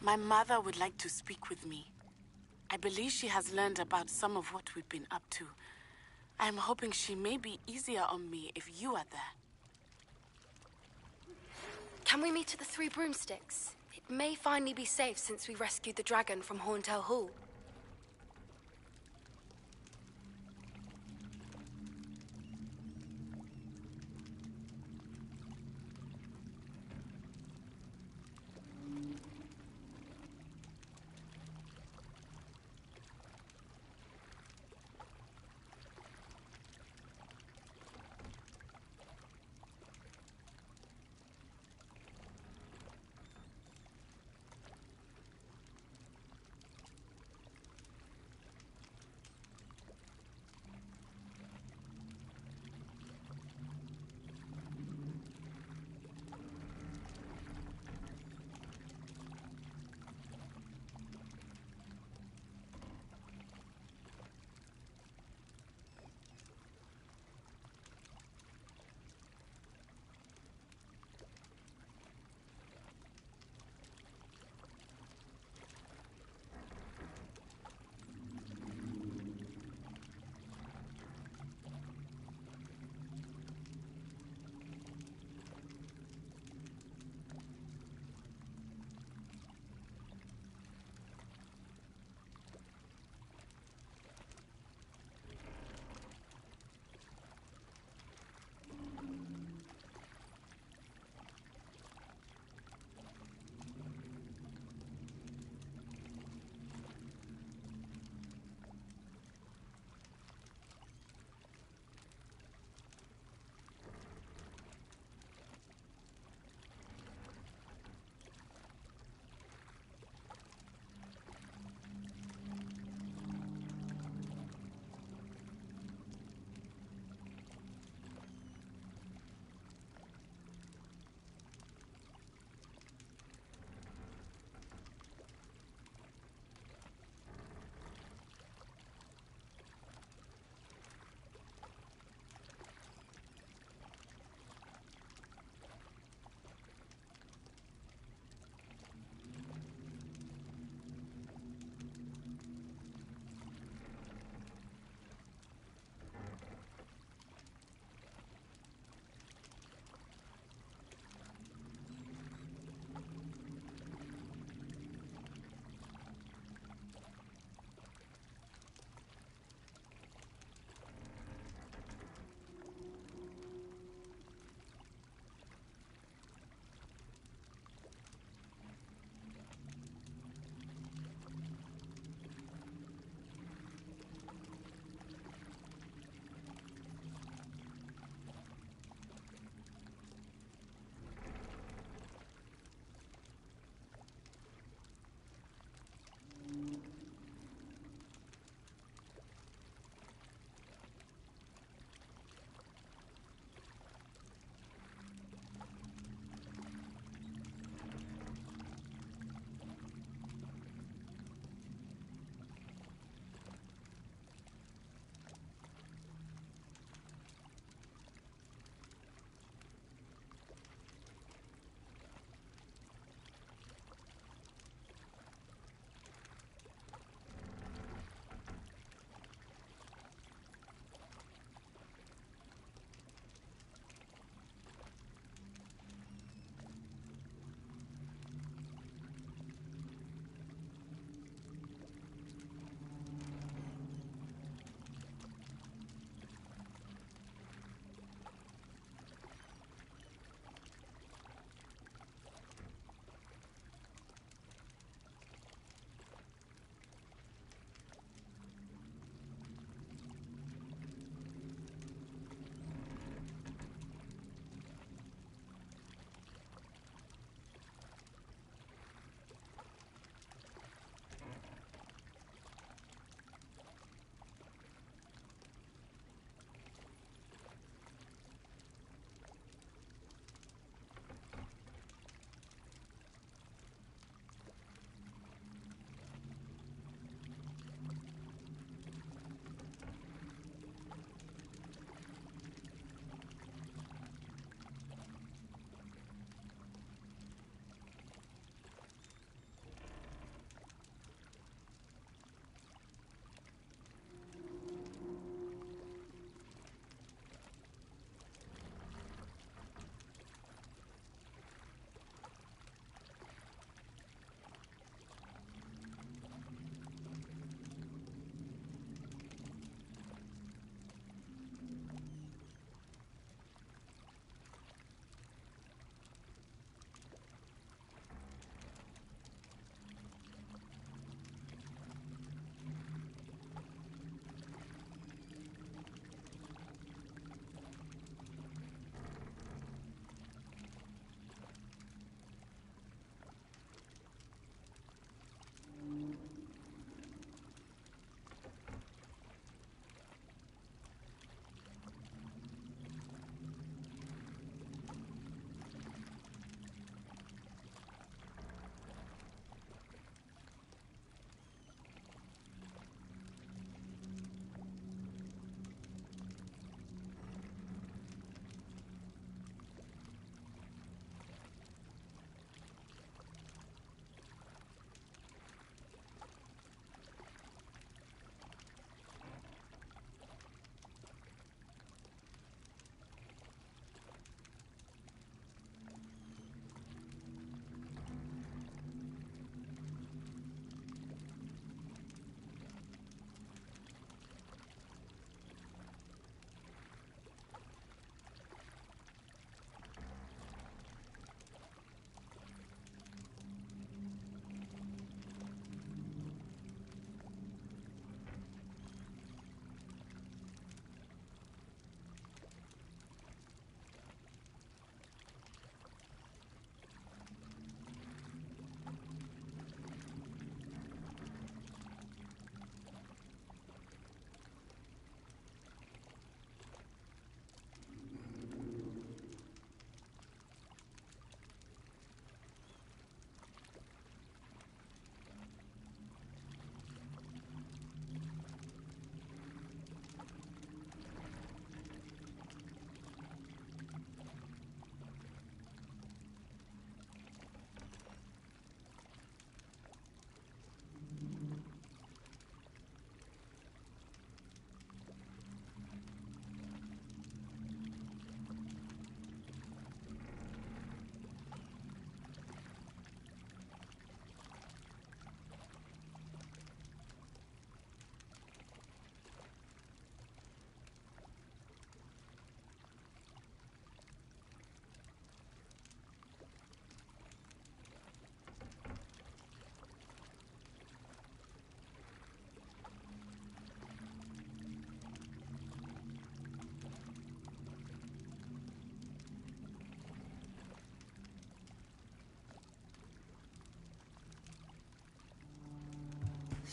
Speaker 12: My mother would like to speak with me. I believe she has learned about some of what we've been up to. I'm hoping she may be easier on me if you are there.
Speaker 14: Can we meet at the Three Broomsticks? It may finally be safe since we rescued the dragon from Horntail Hall.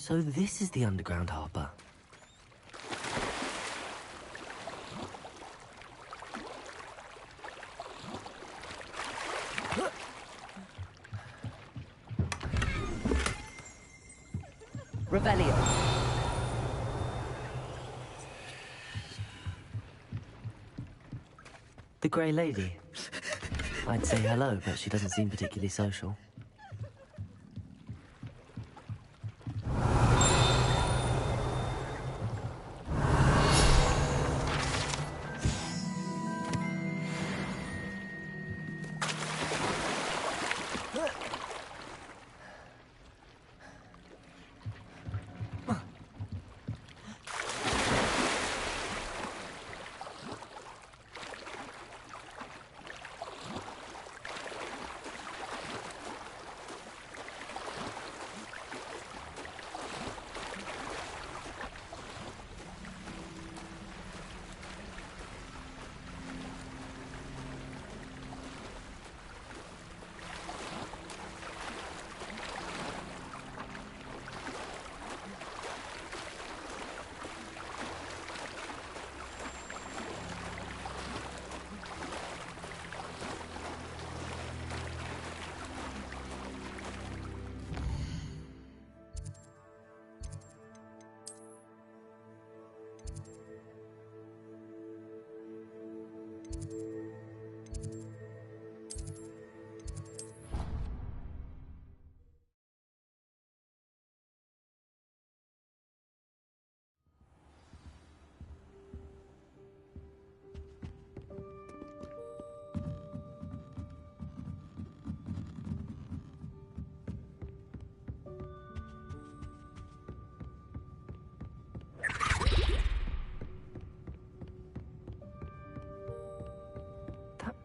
Speaker 5: So this is the underground harbour. Rebellion. The Grey Lady. I'd say hello, but she doesn't seem particularly social.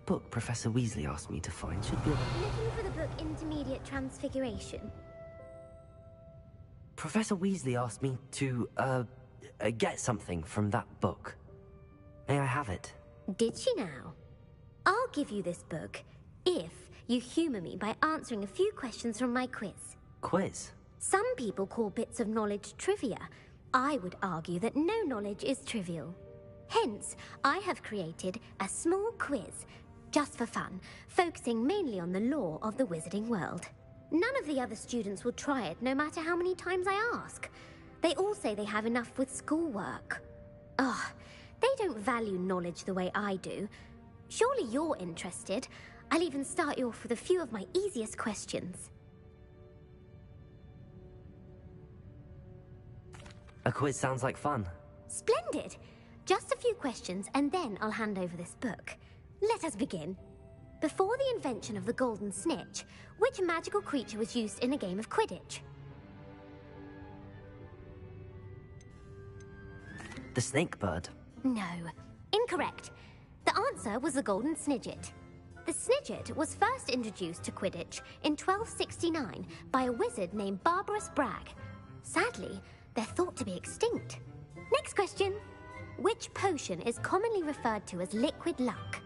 Speaker 5: Book Professor Weasley asked me to find should be...
Speaker 8: Looking for the book Intermediate Transfiguration.
Speaker 5: Professor Weasley asked me to, get something from that book. May I have it?
Speaker 8: Did she now? I'll give you this book if you humour me by answering a few questions from my quiz.
Speaker 5: Quiz?
Speaker 8: Some people call bits of knowledge trivia. I would argue that no knowledge is trivial. Hence, I have created a small quiz just for fun, focusing mainly on the lore of the wizarding world. None of the other students will try it, no matter how many times I ask. They all say they have enough with schoolwork. Ugh, they don't value knowledge the way I do. Surely you're interested. I'll even start you off with a few of my easiest questions.
Speaker 5: A quiz sounds like fun.
Speaker 8: Splendid! Just a few questions, and then I'll hand over this book. Let us begin. Before the invention of the golden snitch, which magical creature was used in a game of Quidditch?
Speaker 5: The snake bird.
Speaker 8: No. Incorrect. The answer was the golden snidget. The snidget was first introduced to Quidditch in 1269 by a wizard named Barbarous Bragg. Sadly, they're thought to be extinct. Next question. Which potion is commonly referred to as liquid luck?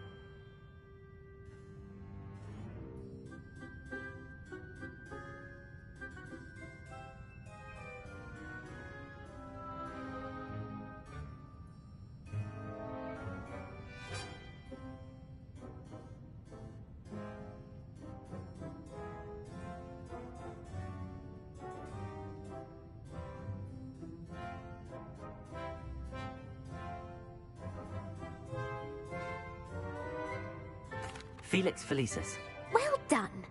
Speaker 5: Felix Felicis.
Speaker 8: Well done.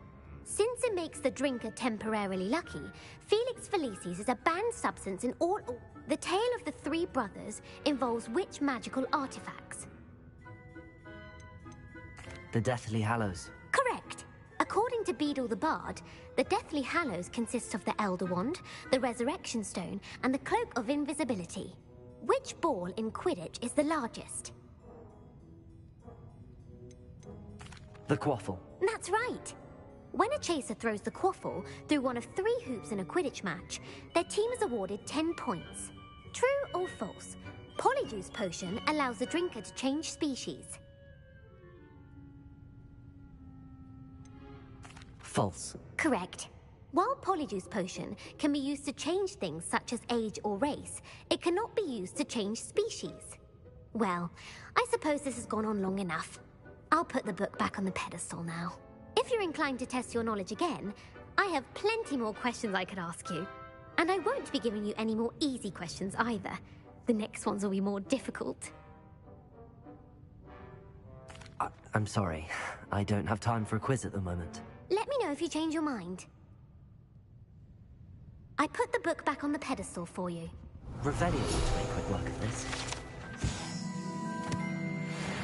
Speaker 8: Since it makes the drinker temporarily lucky, Felix Felicis is a banned substance in all... The tale of the three brothers involves which magical artifacts?
Speaker 5: The Deathly Hallows.
Speaker 8: Correct. According to Beedle the Bard, the Deathly Hallows consists of the Elder Wand, the Resurrection Stone, and the Cloak of Invisibility. Which ball in Quidditch is the largest?
Speaker 5: The Quaffle.
Speaker 8: That's right. When a chaser throws the quaffle through one of 3 hoops in a Quidditch match, their team is awarded 10 points. True or false? Polyjuice potion allows the drinker to change species.
Speaker 5: False.
Speaker 8: Correct. While Polyjuice Potion can be used to change things such as age or race, it cannot be used to change species. Well, I suppose this has gone on long enough. I'll put the book back on the pedestal now. If you're inclined to test your knowledge again, I have plenty more questions I could ask you. And I won't be giving you any more easy questions either. The next ones will be more difficult.
Speaker 5: I'm sorry. I don't have time for a quiz at the moment.
Speaker 8: Let me know if you change your mind. I put the book back on the pedestal for you.
Speaker 5: Revelio will take a quick look at this.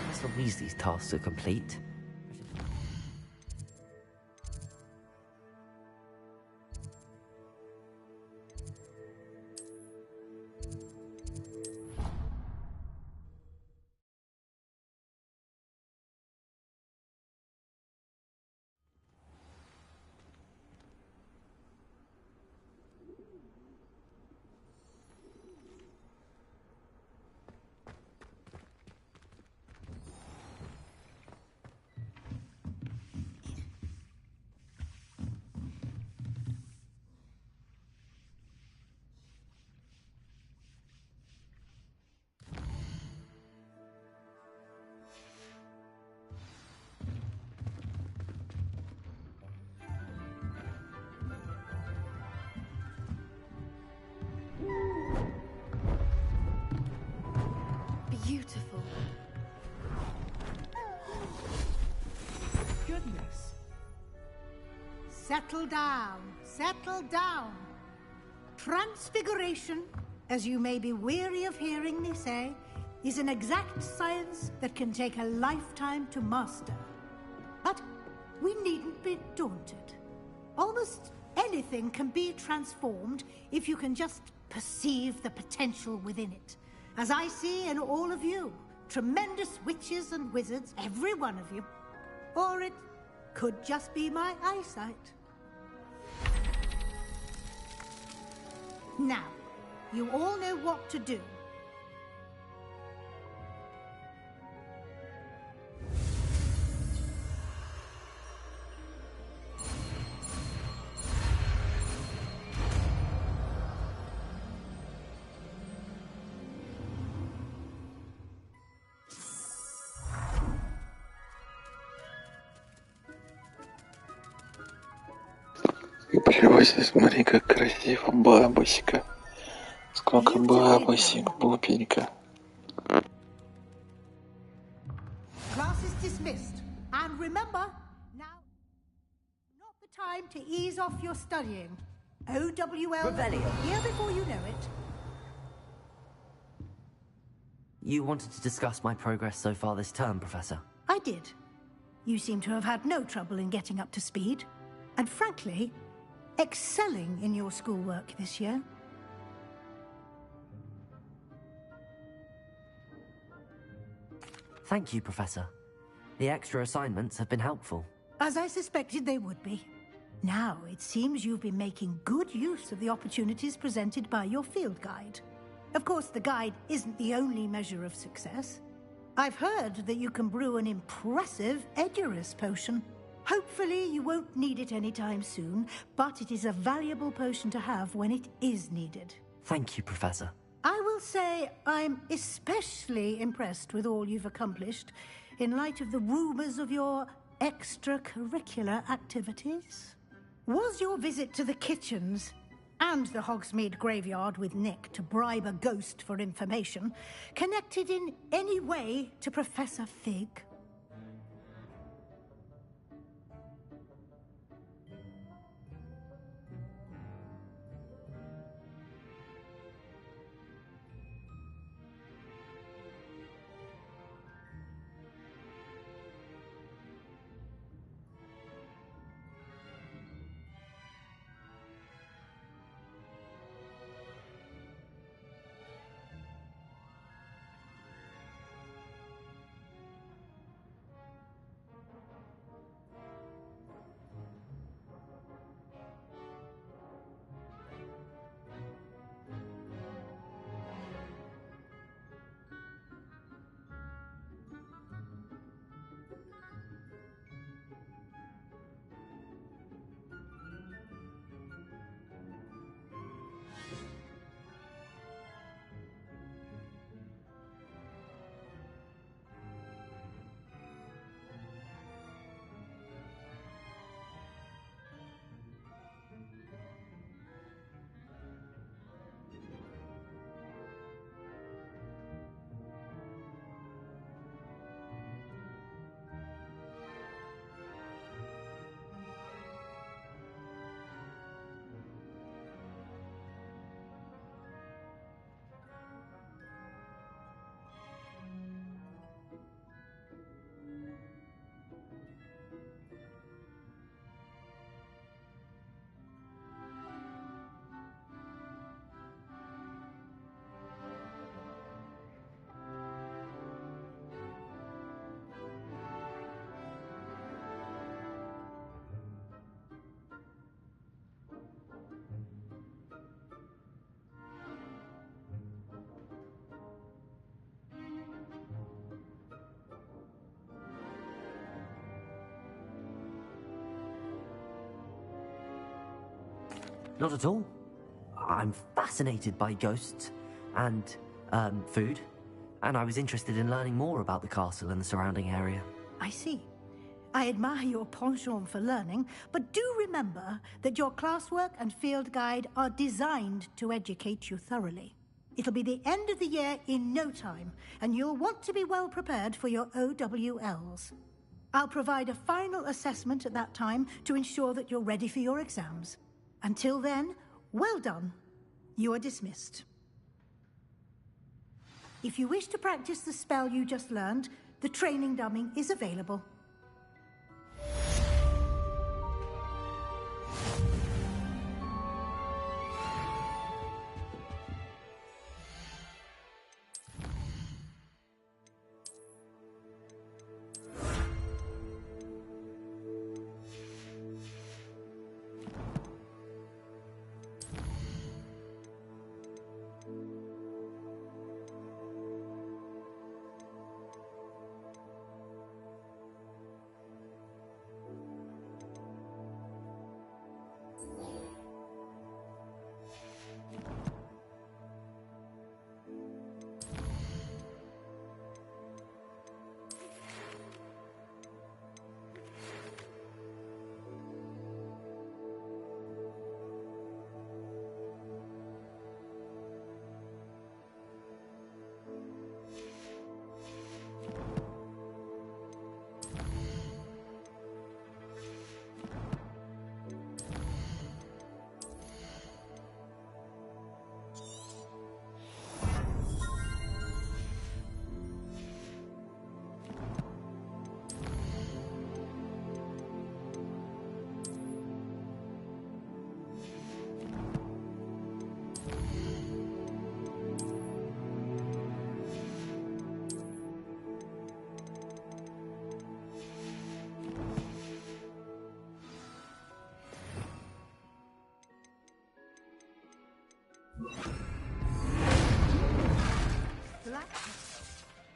Speaker 5: Professor Weasley's tasks are complete.
Speaker 14: Beautiful.
Speaker 20: Goodness. Settle down. Settle down. Transfiguration, as you may be weary of hearing me say, is an exact science that can take a lifetime to master. But we needn't be daunted. Almost anything can be transformed if you can just perceive the potential within it. As I see in all of you, tremendous witches and wizards, every one of you. Or it could just be my eyesight. Now, you all know what to do.
Speaker 2: Плюся, смотри, как красиво, бабочка. Сколько бабочек, бупенька.
Speaker 20: Class is dismissed. And remember, now, not the time to ease off your studying. OWL
Speaker 5: Revelio.
Speaker 20: Here before you know it.
Speaker 5: You wanted to discuss my progress so far this term, Professor.
Speaker 20: I did. You seem to have had no trouble in getting up to speed. And frankly, excelling in your schoolwork this year.
Speaker 5: Thank you, Professor. The extra assignments have been helpful.
Speaker 20: As I suspected they would be. Now, it seems you've been making good use of the opportunities presented by your field guide. Of course, the guide isn't the only measure of success. I've heard that you can brew an impressive Edurus potion. Hopefully, you won't need it anytime soon, but it is a valuable potion to have when it is needed.
Speaker 5: Thank you, Professor.
Speaker 20: I will say I'm especially impressed with all you've accomplished in light of the rumors of your extracurricular activities. Was your visit to the kitchens and the Hogsmeade graveyard with Nick to bribe a ghost for information connected in any way to Professor Fig?
Speaker 5: Not at all. I'm fascinated by ghosts and, food, and I was interested in learning more about the castle and the surrounding area.
Speaker 20: I see. I admire your penchant for learning, but do remember that your classwork and field guide are designed to educate you thoroughly. It'll be the end of the year in no time, and you'll want to be well prepared for your OWLs. I'll provide a final assessment at that time to ensure that you're ready for your exams. Until then, well done. You are dismissed. If you wish to practice the spell you just learned, the training dummy is available.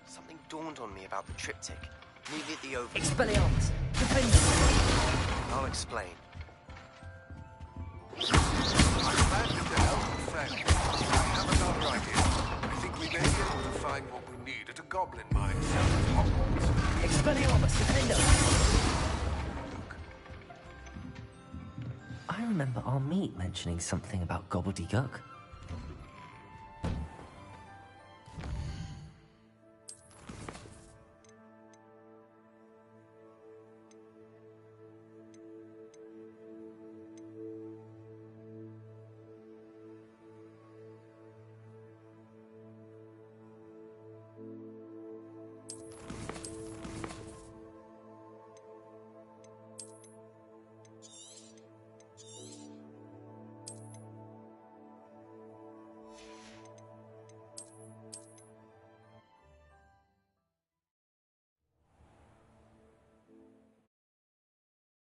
Speaker 4: Something dawned on me about the triptych. Meet me at the Oval.
Speaker 5: Expelliarmus!
Speaker 4: I'll explain.
Speaker 6: I'm glad that the help of family. I have another idea. I think we may be able to find what we need at a goblin mine south of Hogwarts.
Speaker 5: Expelliarmus, defender! I remember our meet mentioning something about gobbledygook.